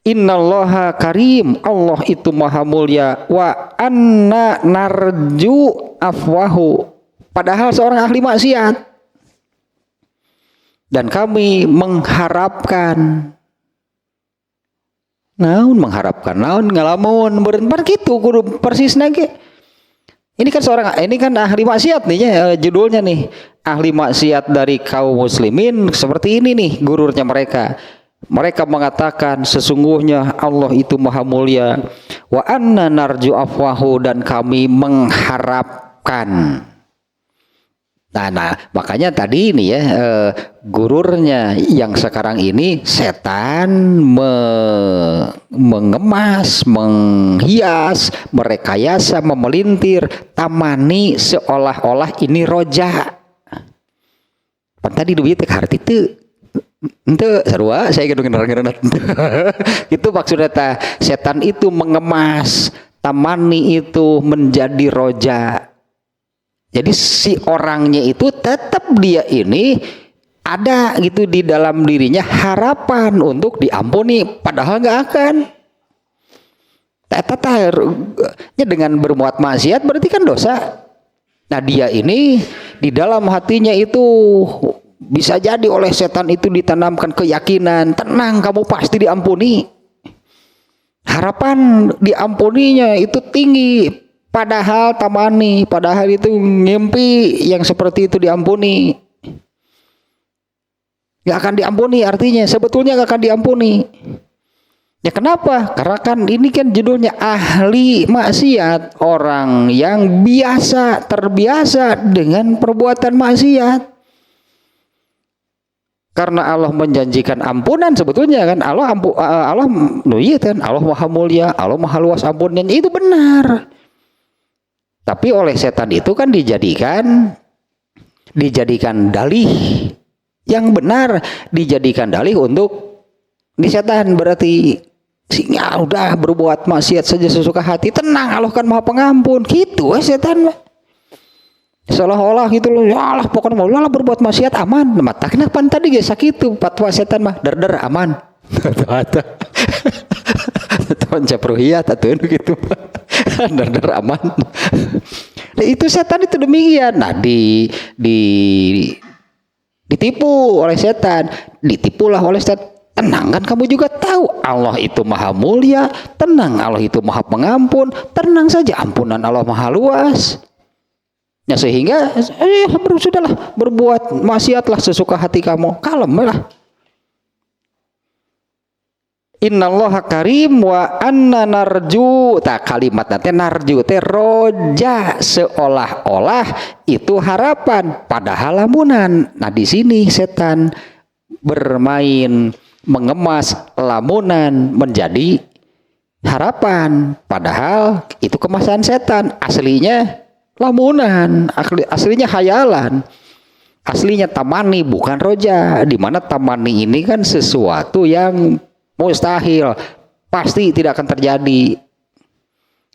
Innallaha karim, Allah itu maha mulia, wa anna narju afwahu, padahal seorang ahli maksiat, dan kami mengharapkan. Naon mengharapkan, naon ngalamun berentar gitu kudu persis nage. Ini kan ahli maksiat nih ya, judulnya nih, ahli maksiat dari kaum muslimin seperti ini nih gurunya mereka. Mereka mengatakan sesungguhnya Allah itu maha mulia. Wa anna narju afwahu, dan kami mengharapkan. Nah, makanya tadi ini ya gururnya yang sekarang ini setan mengemas, menghias, merekayasa, memelintir, tamani seolah-olah ini roja. Pan tadi duit harti itu ente sarua saya gedung-gedung itu maksudnya setan itu mengemas, tamani itu menjadi roja. Jadi si orangnya itu tetap dia ini ada gitu di dalam dirinya harapan untuk diampuni, padahal nggak akan. Dengan berbuat maksiat berarti kan dosa. Nah dia ini di dalam hatinya itu bisa jadi oleh setan itu ditanamkan keyakinan, tenang kamu pasti diampuni. Harapan diampuninya itu tinggi. Padahal tamani, padahal itu ngimpi yang seperti itu diampuni. Gak akan diampuni, artinya sebetulnya gak akan diampuni. Ya kenapa? Karena kan ini kan judulnya ahli maksiat, orang yang terbiasa dengan perbuatan maksiat. Karena Allah menjanjikan ampunan sebetulnya kan, Allah kan Allah maha mulia, Allah maha luas ampunannya, itu benar. Tapi oleh setan itu kan dijadikan dalih yang benar, dijadikan dalih untuk di setan. Berarti singa udah berbuat maksiat saja sesuka hati, tenang Allah kan maha pengampun gitu setan. Seolah-olah gitu loh, ya Allah pokoknya mau lah berbuat maksiat aman. Mata kenapa tadi guys sakitu patwa setan mah der aman. Teman capruhiyat atau gitu. Der aman. Nah, itu setan itu demikian. Nah, ditipu oleh setan, ditipulah oleh setan. Tenang kan kamu juga tahu Allah itu maha mulia, tenang Allah itu maha pengampun, tenang saja ampunan Allah maha luas. Ya sehingga sudahlah berbuat maksiatlah sesuka hati kamu, kalemlah. Innallaha karim wa anna narju, kalimat nanti narju teh roja, seolah-olah itu harapan padahal lamunan. Nah di sini setan bermain mengemas lamunan menjadi harapan, padahal itu kemasan setan, aslinya lamunan, aslinya hayalan, aslinya tamani bukan roja. Dimana tamani ini kan sesuatu yang mustahil, pasti tidak akan terjadi.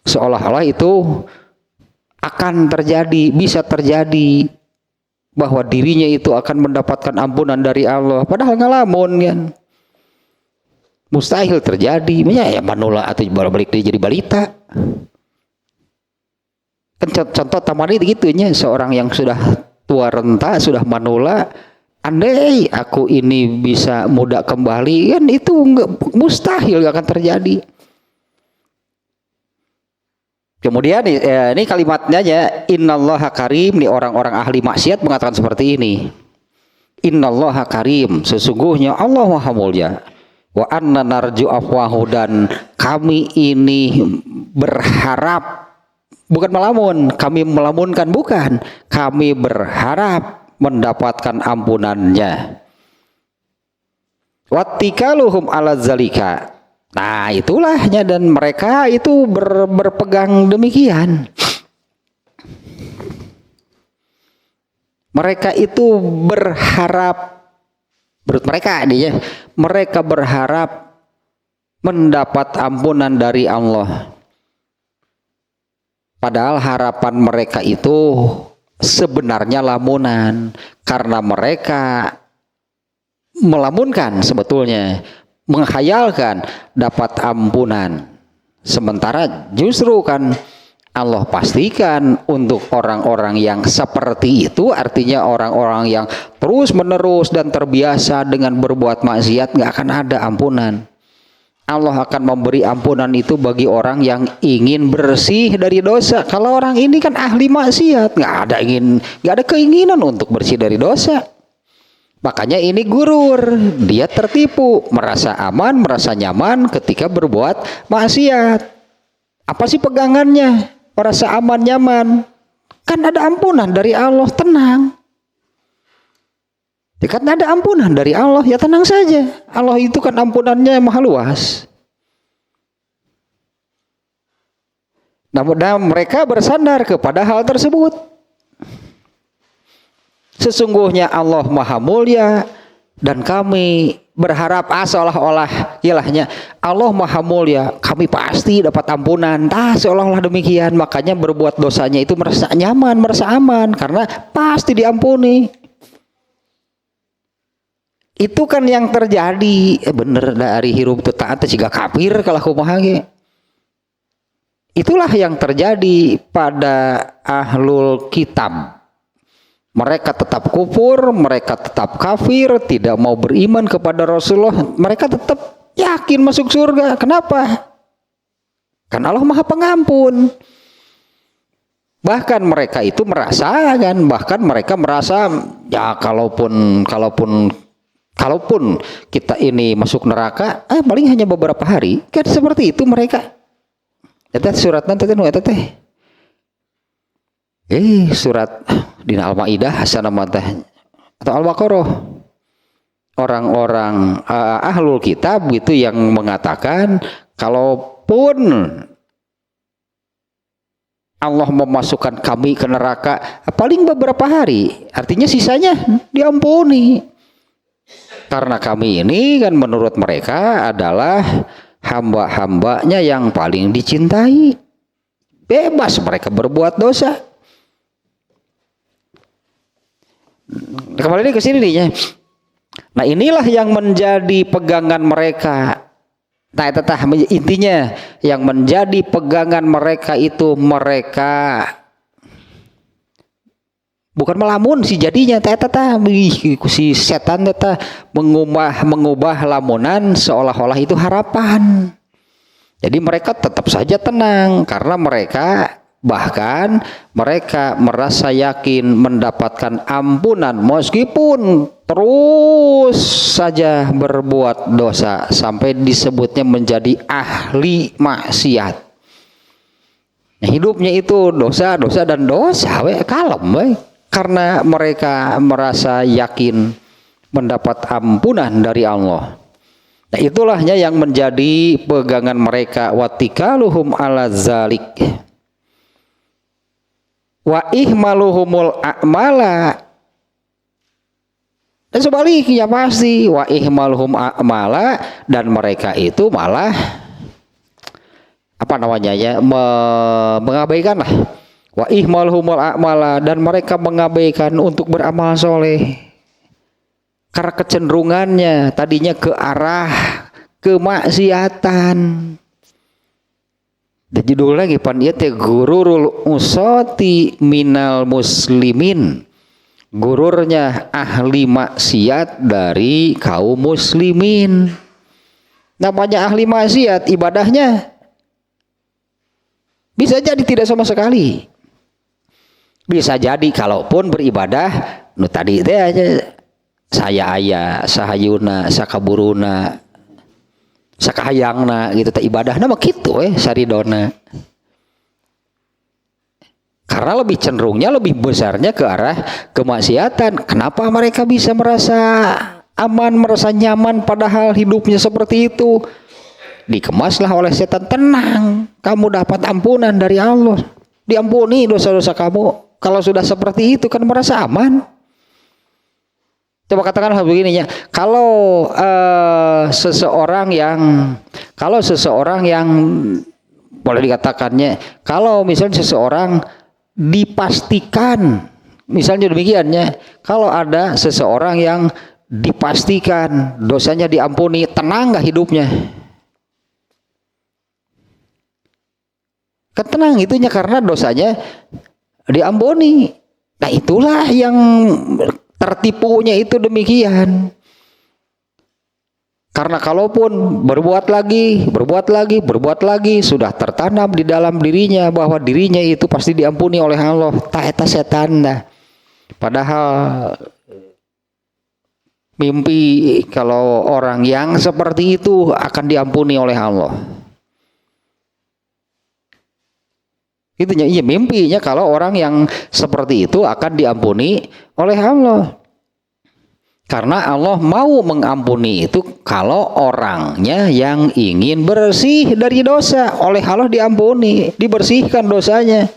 Seolah-olah itu akan terjadi, bisa terjadi bahwa dirinya itu akan mendapatkan ampunan dari Allah, padahal ngalamun kan. Mustahil terjadi, ya manula atau balik dia jadi balita. Kan contoh tamani gitunya, seorang yang sudah tua renta, sudah manula, andai aku ini bisa muda kembali, kan itu mustahil, gak akan terjadi. Kemudian ini kalimatnya ya, innallaha karim, nih orang-orang ahli maksiat mengatakan seperti ini. Innallaha karim, sesungguhnya Allah maha mulia. Wa anna narju afwahu, dan kami ini berharap, bukan melamun, kami melamunkan bukan, kami berharap mendapatkan ampunannya. Wattikaluhum ala zalika, nah itulahnya, dan mereka itu berpegang demikian. Mereka itu berharap, menurut mereka dia, mereka berharap mendapat ampunan dari Allah. Padahal harapan mereka itu sebenarnya lamunan, karena mereka melamunkan sebetulnya, menghayalkan dapat ampunan. Sementara justru kan Allah pastikan untuk orang-orang yang seperti itu, artinya orang-orang yang terus menerus dan terbiasa dengan berbuat maksiat, nggak akan ada ampunan. Allah akan memberi ampunan itu bagi orang yang ingin bersih dari dosa. Kalau orang ini kan ahli maksiat, nggak ada keinginan untuk bersih dari dosa. Makanya ini gurur, dia tertipu, merasa aman, merasa nyaman ketika berbuat maksiat. Apa sih pegangannya? Merasa aman, nyaman. Kan ada ampunan dari Allah, tenang. Ya kan ada ampunan dari Allah, ya tenang saja. Allah itu kan ampunannya maha luas. Namun mereka bersandar kepada hal tersebut. Sesungguhnya Allah maha mulia dan kami berharap seolah-olah ilahnya Allah maha mulia, kami pasti dapat ampunan. Seolah-olah demikian, makanya berbuat dosanya itu merasa nyaman, merasa aman karena pasti diampuni. Itu kan yang terjadi. Bener dari hirup teu taat siga kafir kalau kumaha ge. Itulah yang terjadi pada ahlul kitab. Mereka tetap kufur, mereka tetap kafir, tidak mau beriman kepada Rasulullah. Mereka tetap yakin masuk surga. Kenapa? Kan Allah Maha Pengampun. Bahkan mereka itu merasa ya kalaupun kita ini masuk neraka, paling hanya beberapa hari. Kan seperti itu mereka. Eta surat nanti teh. Surat dina Al-Maidah atau Al-Baqarah. Orang-orang ahlul kitab itu yang mengatakan kalaupun Allah memasukkan kami ke neraka paling beberapa hari, artinya sisanya diampuni. Karena kami ini kan menurut mereka adalah hamba-hambanya yang paling dicintai. Bebas mereka berbuat dosa. Kembali ke sini nih ya. Nah inilah yang menjadi pegangan mereka. Nah intinya yang menjadi pegangan mereka itu mereka bukan melamun si jadinya si setan mengubah lamunan seolah-olah itu harapan. Jadi mereka tetap saja tenang karena mereka merasa yakin mendapatkan ampunan meskipun terus saja berbuat dosa sampai disebutnya menjadi ahli maksiat. Nah, hidupnya itu dosa dan dosa, kalem, karena mereka merasa yakin mendapat ampunan dari Allah. Nah, itulahnya yang menjadi pegangan mereka, watikaluhum ala zalik wa ihmaluhumul a'mala, dan sebaliknya pasti wa ihmaluhum a'mala, dan mereka itu malah mengabaikan lah, wa ihmaluhumul a'mala, dan mereka mengabaikan untuk beramal soleh karena kecenderungannya tadinya ke arah kemaksiatan. Dan judul lagi gururul usati minal muslimin, gururnya ahli maksiat dari kaum muslimin. Namanya ahli maksiat, ibadahnya bisa jadi tidak sama sekali. Bisa jadi kalaupun beribadah tadi teh aja saya aya sahayuna sakaburuna sakahayangna gitu, teh ibadahna mah kitu saridona. Karena lebih cenderungnya, lebih besarnya ke arah kemaksiatan. Kenapa mereka bisa merasa aman, merasa nyaman padahal hidupnya seperti itu? Dikemaslah oleh setan, tenang, kamu dapat ampunan dari Allah, diampuni dosa-dosa kamu. Kalau sudah seperti itu kan merasa aman. Coba katakan begini ya, kalau seseorang yang boleh dikatakannya, kalau misalnya seseorang dipastikan, misalnya demikiannya, kalau ada seseorang yang dipastikan dosanya diampuni, tenang nggak hidupnya? Kan tenang itunya karena dosanya diampuni. Nah itulah yang tertipunya itu demikian. Karena kalaupun berbuat lagi sudah tertanam di dalam dirinya bahwa dirinya itu pasti diampuni oleh Allah, tak eta setan dah. Padahal mimpi kalau orang yang seperti itu akan diampuni oleh Allah. Itunya, iya mimpinya kalau orang yang seperti itu akan diampuni oleh Allah. Karena Allah mau mengampuni itu kalau orangnya yang ingin bersih dari dosa, oleh Allah diampuni, dibersihkan dosanya.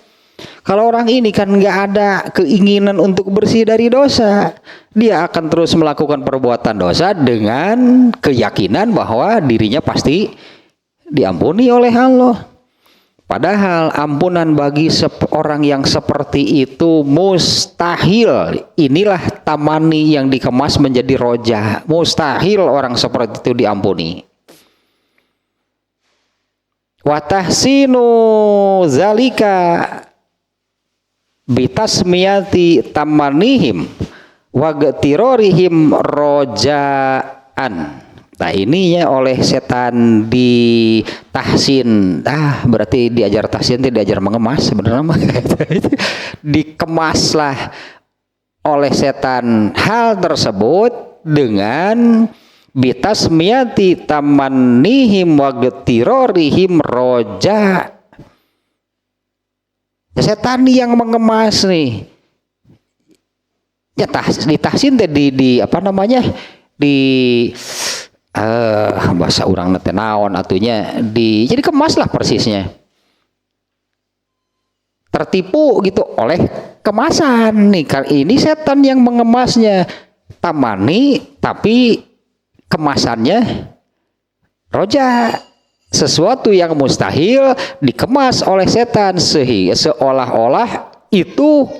Kalau orang ini kan nggak ada keinginan untuk bersih dari dosa, dia akan terus melakukan perbuatan dosa dengan keyakinan bahwa dirinya pasti diampuni oleh Allah. Padahal ampunan bagi orang yang seperti itu mustahil. Inilah tamani yang dikemas menjadi roja. Mustahil orang seperti itu diampuni. Wa tahsinu zalika bitasmiyati tamanihim wa gtirorihim rojaan. Nah ini ya oleh setan ditahsin, berarti diajar tahsin, tidak diajar mengemas sebenarnya. Dikemaslah oleh setan hal tersebut dengan bitasmiyati tamannihim wa gtirorihim roja. Setan yang mengemas nih, ya ditahsin di apa namanya, di bahasa orang nete naon atunya, jadi kemas lah persisnya, tertipu gitu oleh kemasan nih. Ini setan yang mengemasnya tamani, tapi kemasannya roja, sesuatu yang mustahil dikemas oleh setan sehingga seolah-olah itu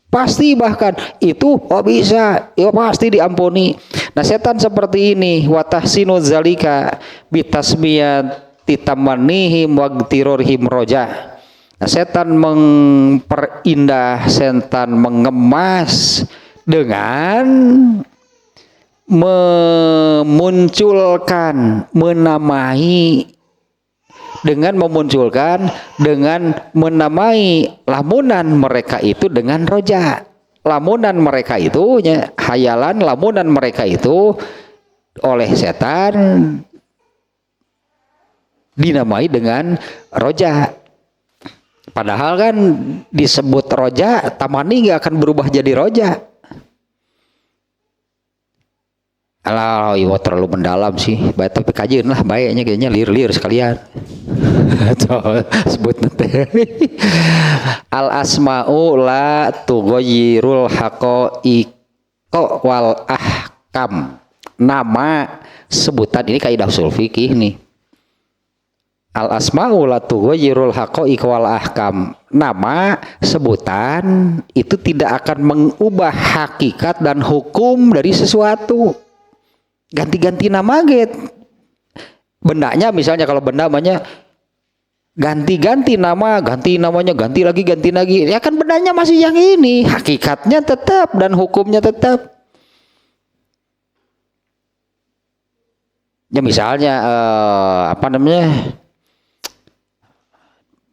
pasti, bahkan itu bisa, ya pasti diampuni. Nah setan seperti ini, watahsinu zalika bitasmiyati tamannihim wagtirorhim roja. Nah setan memperindah, setan mengemas dengan memunculkan, menamai, dengan menamai lamunan mereka itu dengan roja. Lamunan mereka itu, hayalan lamunan mereka itu oleh setan dinamai dengan roja. Padahal kan disebut roja, tamani nggak akan berubah jadi roja. Alah, iya terlalu mendalam sih. Baik, tapi kajian lah, baiknya kayaknya lir sekalian. Sebut nanti. Al asma'u la tughayyirul haqa'iqa wal ahkam. Nama sebutan ini kaidah usul fikih nih. Al asma'u la tughayyirul haqa'iqa wal ahkam. Nama sebutan itu tidak akan mengubah hakikat dan hukum dari sesuatu. Ganti-ganti nama get. Bendanya misalnya, kalau benda namanya ganti-ganti nama, ganti namanya, ganti lagi. Ya kan bendanya masih yang ini, hakikatnya tetap dan hukumnya tetap. Ya misalnya apa namanya,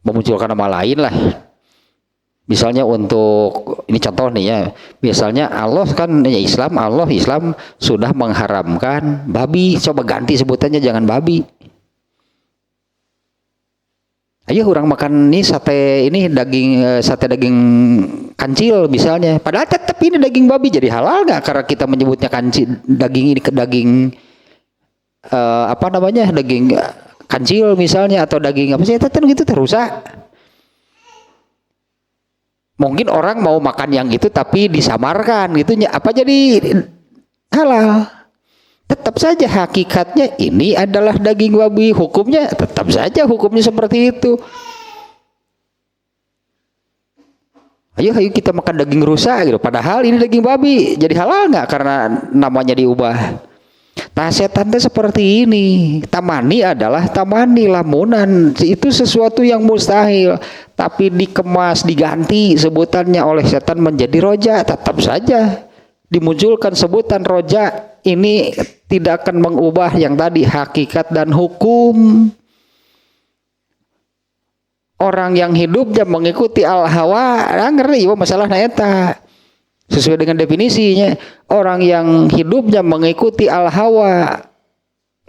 memunculkan nama lain lah. Misalnya untuk ini contoh nih ya, misalnya Allah kan ya Islam, Islam sudah mengharamkan babi, coba ganti sebutannya jangan babi. Ayo orang makan ini sate, ini daging sate daging kancil misalnya, padahal tetap ini daging babi, jadi halal nggak karena kita menyebutnya kancil, daging ini ke daging apa namanya, daging kancil misalnya, atau daging apa sih, tetap gitu terusak. Mungkin orang mau makan yang itu tapi disamarkan gitu, apa jadi halal. Tetap saja hakikatnya ini adalah daging babi, hukumnya tetap saja hukumnya seperti itu. Ayo kita makan daging rusa gitu, padahal ini daging babi, jadi halal nggak karena namanya diubah. Nah setan itu seperti ini. Tamani adalah tamani, lamunan itu sesuatu yang mustahil, tapi dikemas, diganti sebutannya oleh setan menjadi roja. Tetap saja dimunculkan sebutan roja, ini tidak akan mengubah yang tadi hakikat dan hukum. Orang yang hidupnya mengikuti al-hawa, ngerti masalah eta. Sesuai dengan definisinya, orang yang hidupnya mengikuti al-hawa,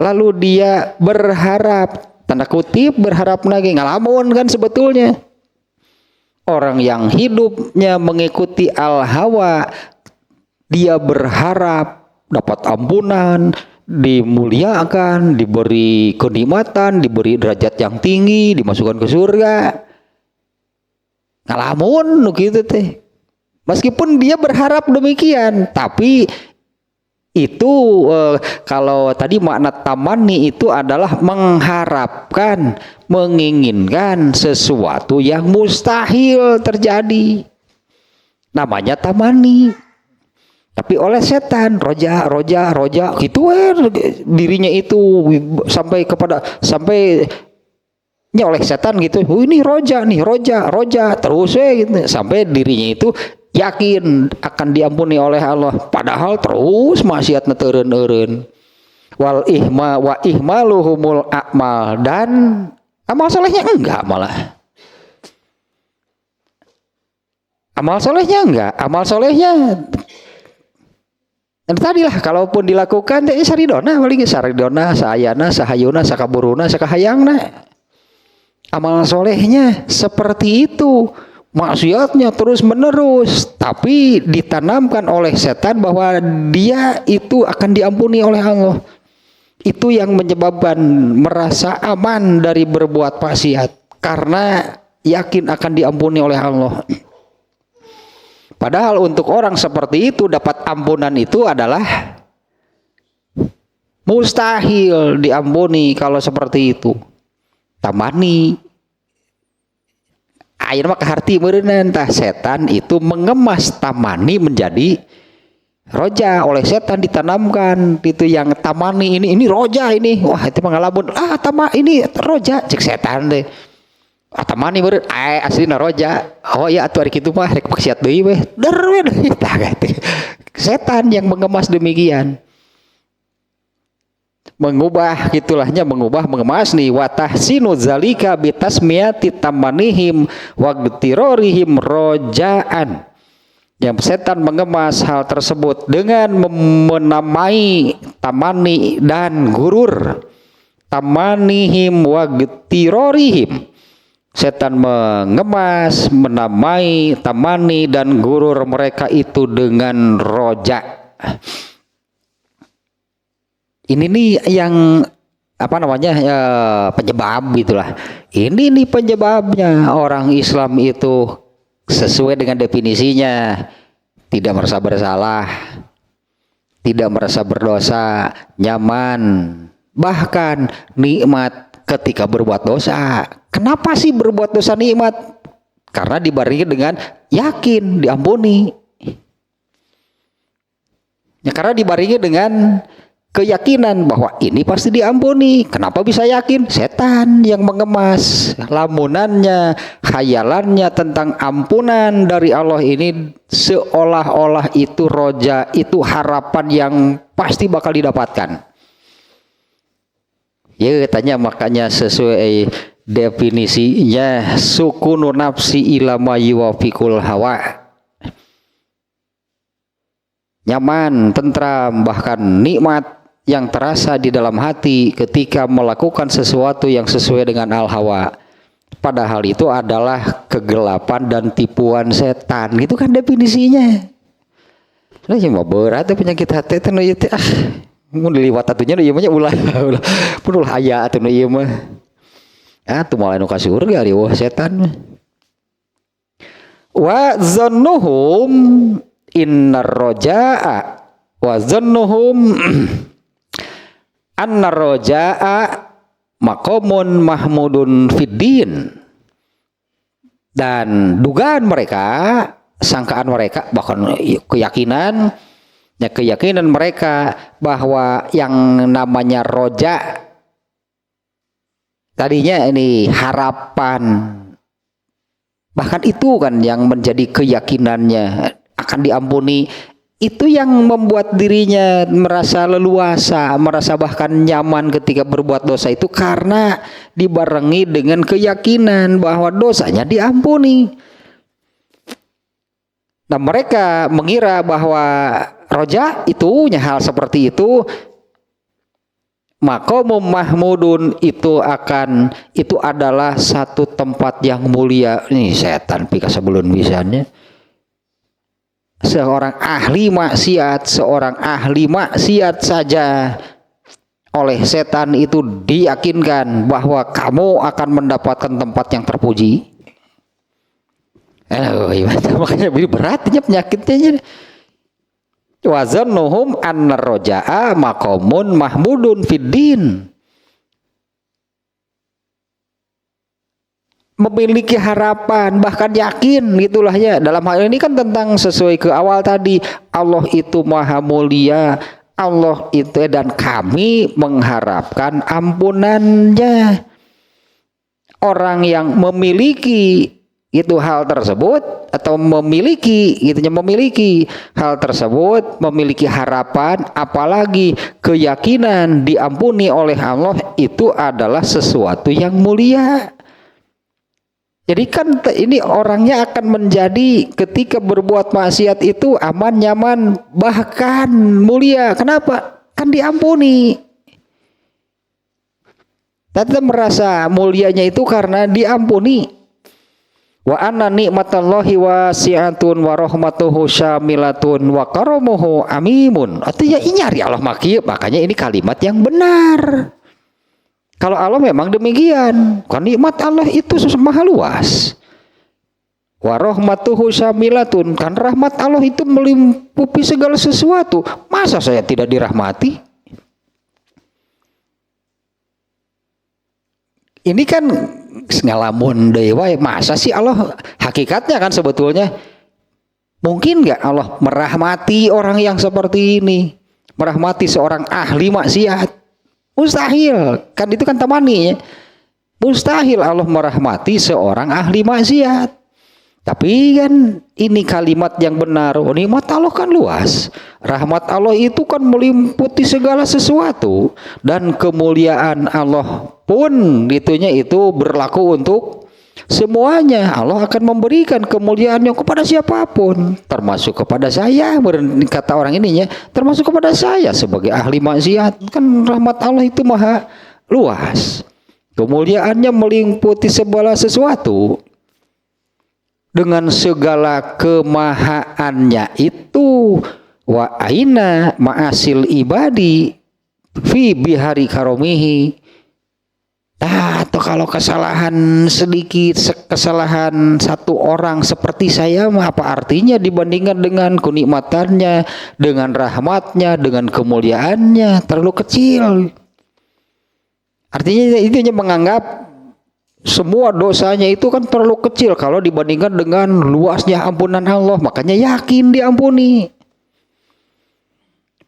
lalu dia berharap, tanda kutip berharap lagi, ngalamun kan sebetulnya. Orang yang hidupnya mengikuti al-hawa, dia berharap dapat ampunan, dimuliakan, diberi kenikmatan, diberi derajat yang tinggi, dimasukkan ke surga. Ngalamun gitu teh. Meskipun dia berharap demikian, tapi itu kalau tadi makna tamani itu adalah mengharapkan, menginginkan sesuatu yang mustahil terjadi. Namanya tamani. Tapi oleh setan, roja gitu dirinya itu sampai oleh setan gitu. Ini roja terus gitu sampai dirinya itu yakin akan diampuni oleh Allah, padahal terus maksiat neureun wa ihmaluhumul a'mal, dan amal solehnya enggak, amal solehnya tadilah kalaupun dilakukan saridona paling saridona sayana sahayuna sakaburuna sakahayangna. Amal solehnya seperti itu, maksiatnya terus menerus, tapi ditanamkan oleh setan bahwa dia itu akan diampuni oleh Allah. Itu yang menyebabkan merasa aman dari berbuat maksiat karena yakin akan diampuni oleh Allah. Padahal untuk orang seperti itu dapat ampunan itu adalah mustahil diampuni kalau seperti itu. Tamani ayeuna mah kaharti meureunna tah setan itu mengemas tamani menjadi roja, oleh setan ditanamkan itu yang tamani ini roja ini, wah itu mengalamun ini roja cek setan deh. Tamani meureun aslina roja, oh ya atuh ari kitu mah rek maksiat deui weh der we deui tah gitu. Setan yang mengemas demikian, mengemas nih, watahsinu zalika bitasmiyati tamanihim wagtirorihim rojaan. Yang setan mengemas hal tersebut dengan menamai tamani dan gurur. Tamanihim wagtirorihim, setan mengemas, menamai, tamani dan gurur mereka itu dengan roja. Ini nih yang penyebab gitulah. Ini nih penyebabnya orang Islam itu sesuai dengan definisinya tidak merasa bersalah, tidak merasa berdosa, nyaman, bahkan nikmat ketika berbuat dosa. Kenapa sih berbuat dosa nikmat? Karena dibarengi dengan yakin diampuni. Ya, karena dibarengi dengan keyakinan bahwa ini pasti diampuni. Kenapa bisa yakin? Setan yang mengemas lamunannya, khayalannya tentang ampunan dari Allah ini seolah-olah itu roja, itu harapan yang pasti bakal didapatkan. Ya katanya, makanya sesuai definisinya sukunu nafsi ila ma yuwafiqul hawa. Nyaman, tentram, bahkan nikmat yang terasa di dalam hati ketika melakukan sesuatu yang sesuai dengan al-hawa. Padahal itu adalah kegelapan dan tipuan setan. Itu kan definisinya. Lah ya mah berat penyakit hati teh ieu teh mun diliwat atunya ieu mah ulah pun aya atuh ieu mah. Atuh moal anu ka surga ari wah setan. Wa zannuhum innar rojaa wa zannuhum annar rojaa maqamun mahmudun fiddin, dan dugaan mereka, sangkaan mereka, bahkan keyakinan mereka bahwa yang namanya roja tadinya ini harapan, bahkan itu kan yang menjadi keyakinannya akan diampuni. Itu yang membuat dirinya merasa leluasa, merasa bahkan nyaman ketika berbuat dosa itu karena dibarengi dengan keyakinan bahwa dosanya diampuni. Nah mereka mengira bahwa roja itunya hal seperti itu, maqamum mahmudun itu adalah satu tempat yang mulia. Ini setan pika sebelum bisanya. Seorang ahli maksiat saja oleh setan itu diyakinkan bahwa kamu akan mendapatkan tempat yang terpuji. Makanya beratnya penyakitnya. Wazannuhum annar roja'a maqamun mahmudun fiddin. Memiliki harapan, bahkan yakin gitulah ya. Dalam hal ini kan tentang sesuai ke awal tadi, Allah itu maha mulia, Allah itu dan kami mengharapkan ampunannya. Orang yang memiliki itu hal tersebut atau memiliki hal tersebut, memiliki harapan, apalagi keyakinan diampuni oleh Allah, itu adalah sesuatu yang mulia. Jadi kan ini orangnya akan menjadi ketika berbuat maksiat itu aman, nyaman, bahkan mulia. Kenapa? Kan diampuni. Kita merasa mulianya itu karena diampuni. Wa anna nikmatallahi wasi'atun wa rahmatuhu syamilatun wa karamuhu amimun. Artinya nyari Allah makanya ini kalimat yang benar. Kalau Allah memang demikian, kan nikmat Allah itu maha luas. Wa rahmatuhu syamilatun, kan rahmat Allah itu meliputi segala sesuatu. Masa saya tidak dirahmati? Ini kan ngalamun dewa, masa sih Allah hakikatnya kan sebetulnya mungkin nggak Allah merahmati orang yang seperti ini, merahmati seorang ahli maksiat? Mustahil, kan itu kan tamani ya. Mustahil Allah merahmati seorang ahli maksiat. Tapi kan ini kalimat yang benar. Oh, nikmat Allah kan luas. Rahmat Allah itu kan meliputi segala sesuatu, dan kemuliaan Allah pun itunya itu berlaku untuk semuanya. Allah akan memberikan kemuliaannya kepada siapapun, termasuk kepada saya, kata orang ininya, termasuk kepada saya sebagai ahli maksiat. Kan rahmat Allah itu maha luas. Kemuliaannya meliputi segala sesuatu. Dengan segala kemahaannya itu, wa aina ma'asil ibadi fi bihari karomihi. Atau kalau kesalahan sedikit, kesalahan satu orang seperti saya, apa artinya dibandingkan dengan kenikmatannya, dengan rahmatnya, dengan kemuliaannya? Terlalu kecil. Artinya itu menganggap semua dosanya itu kan terlalu kecil kalau dibandingkan dengan luasnya ampunan Allah. Makanya yakin diampuni.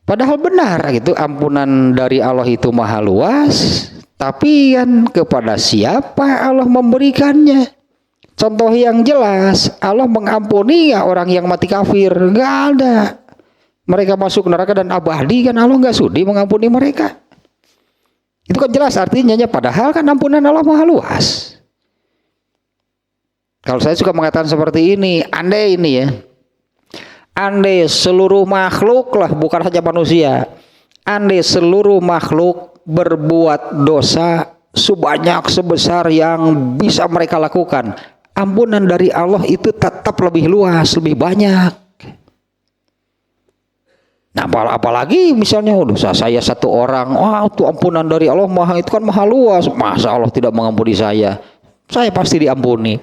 Padahal benar gitu, ampunan dari Allah itu maha luas. Tapi kan kepada siapa Allah memberikannya? Contoh yang jelas, Allah mengampuni ya orang yang mati kafir? Nggak ada. Mereka masuk neraka dan abadi, kan Allah nggak sudi mengampuni mereka. Itu kan jelas artinya, padahal kan ampunan Allah maha luas. Kalau saya suka mengatakan seperti ini, andai ini ya, andai seluruh makhluk lah, bukan hanya manusia, andai seluruh makhluk berbuat dosa sebanyak sebesar yang bisa mereka lakukan, ampunan dari Allah itu tetap lebih luas, lebih banyak. Nah, apalagi misalnya dosa saya satu orang, itu ampunan dari Allah itu kan maha luas. Masa Allah tidak mengampuni saya? Saya pasti diampuni.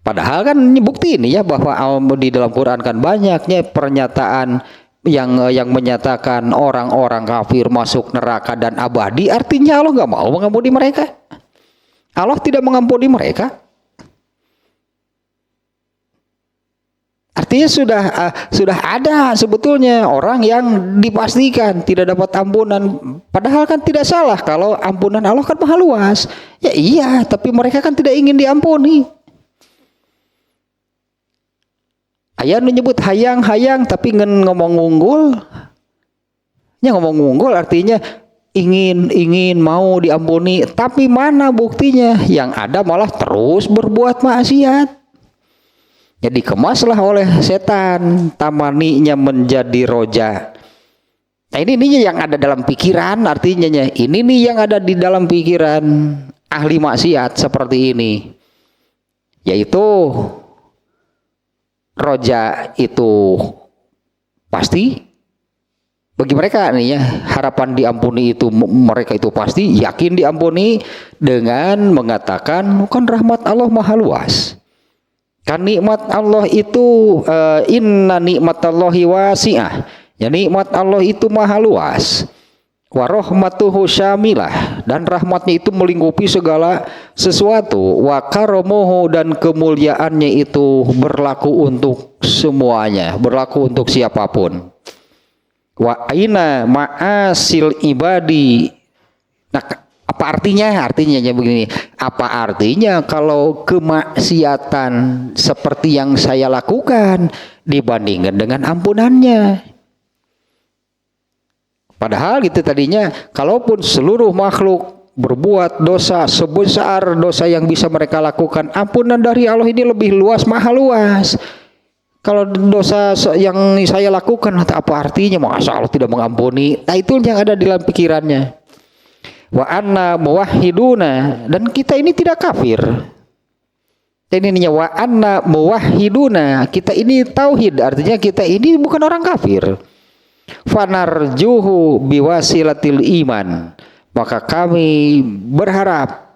Padahal kan bukti ini ya, bahwa di dalam Quran kan banyaknya pernyataan yang menyatakan orang-orang kafir masuk neraka dan abadi. Artinya Allah nggak mau mengampuni mereka. Allah tidak mengampuni mereka. Artinya sudah ada sebetulnya orang yang dipastikan tidak dapat ampunan. Padahal kan tidak salah kalau ampunan Allah kan maha luas. Ya iya, tapi mereka kan tidak ingin diampuni. Ayat menyebut hayang-hayang tapi ngomong unggul. Ya ngomong unggul artinya ingin mau diampuni, tapi mana buktinya? Yang ada malah terus berbuat maksiat. Ya dikemaslah oleh setan, tamaninya menjadi roja. Nah ini nih yang ada dalam pikiran, artinya ini nih yang ada di dalam pikiran ahli maksiat seperti ini, yaitu roja itu pasti bagi mereka nih ya, harapan diampuni itu mereka itu pasti yakin diampuni dengan mengatakan kan rahmat Allah maha luas. Kan nikmat Allah itu inna nikmatallahi wasi'ah. Ya nikmat Allah itu maha luas. Wa rahmatuhu syamilah, dan rahmatnya itu melingkupi segala sesuatu. Wa karamuhu, dan kemuliaannya itu berlaku untuk semuanya, berlaku untuk siapapun. Wa aina ma'asil ibadi. Nah, apa artinya? Artinya begini. Apa artinya kalau kemaksiatan seperti yang saya lakukan dibandingkan dengan ampunannya? Padahal gitu tadinya, kalaupun seluruh makhluk berbuat dosa sebesar dosa yang bisa mereka lakukan, ampunan dari Allah ini lebih luas, maha luas. Kalau dosa yang saya lakukan, apa artinya? Masa Allah tidak mengampuni? Nah itu yang ada di dalam pikirannya. Wa anna muwahhiduna, dan kita ini tidak kafir. Ini wa anna muwahhiduna, kita ini tauhid, artinya kita ini bukan orang kafir. Fanarjuhu biwasilatil iman, maka kami berharap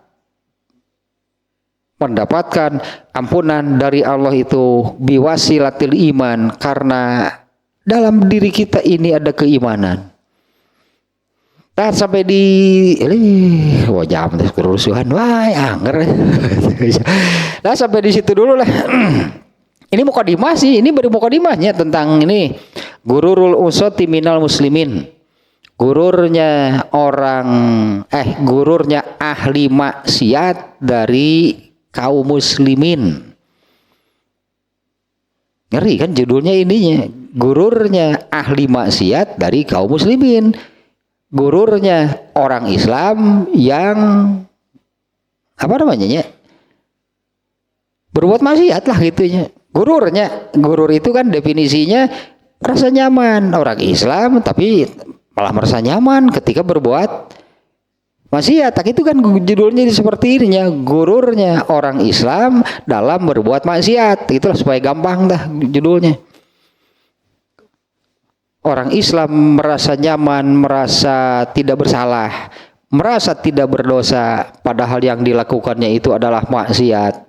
mendapatkan ampunan dari Allah itu biwasilatil iman, karena dalam diri kita ini ada keimanan. Nah sampai di jam kerusuhan, anger. Nah sampai di situ dulu lah. Ini mukadimah sih, ini baru mukadimahnya tentang ini gururul usati minal muslimin. Gururnya gururnya ahli maksiat dari kaum muslimin. Ngeri kan judulnya ininya, gururnya ahli maksiat dari kaum muslimin. Gururnya orang Islam yang berbuat maksiat lah gitunya. Gurur itu kan definisinya rasa nyaman orang Islam, tapi malah merasa nyaman ketika berbuat maksiat. Itu kan judulnya seperti ini ya, gururnya orang Islam dalam berbuat maksiat. Itulah supaya gampang dah judulnya. Orang Islam merasa nyaman, merasa tidak bersalah, merasa tidak berdosa, padahal yang dilakukannya itu adalah maksiat.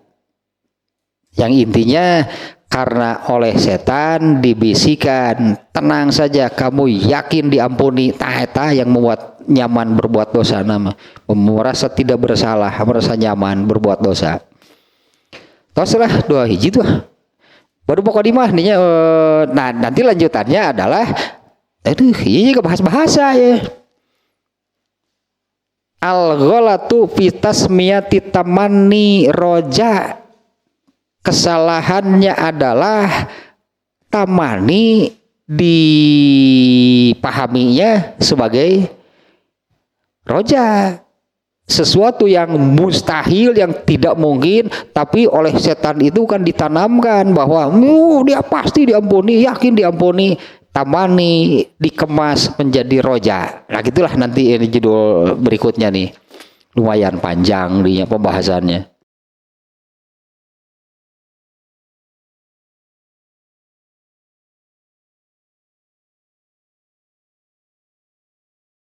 Yang intinya karena oleh setan dibisikkan, tenang saja, kamu yakin diampuni. Eta yang membuat nyaman berbuat dosa, merasa tidak bersalah, merasa nyaman berbuat dosa. Teruslah dua hiji tuh. Baru mukadimah nih ya. Nah nanti lanjutannya adalah ini bahasa ya. Al-ghalatu fi tasmiyati tamanni roja. Kesalahannya adalah tamani dipahaminya sebagai roja, sesuatu yang mustahil, yang tidak mungkin, tapi oleh setan itu kan ditanamkan bahwa dia pasti diampuni, yakin diampuni, tamani dikemas menjadi roja. Nah gitulah nanti ini judul berikutnya nih, lumayan panjang dia pembahasannya.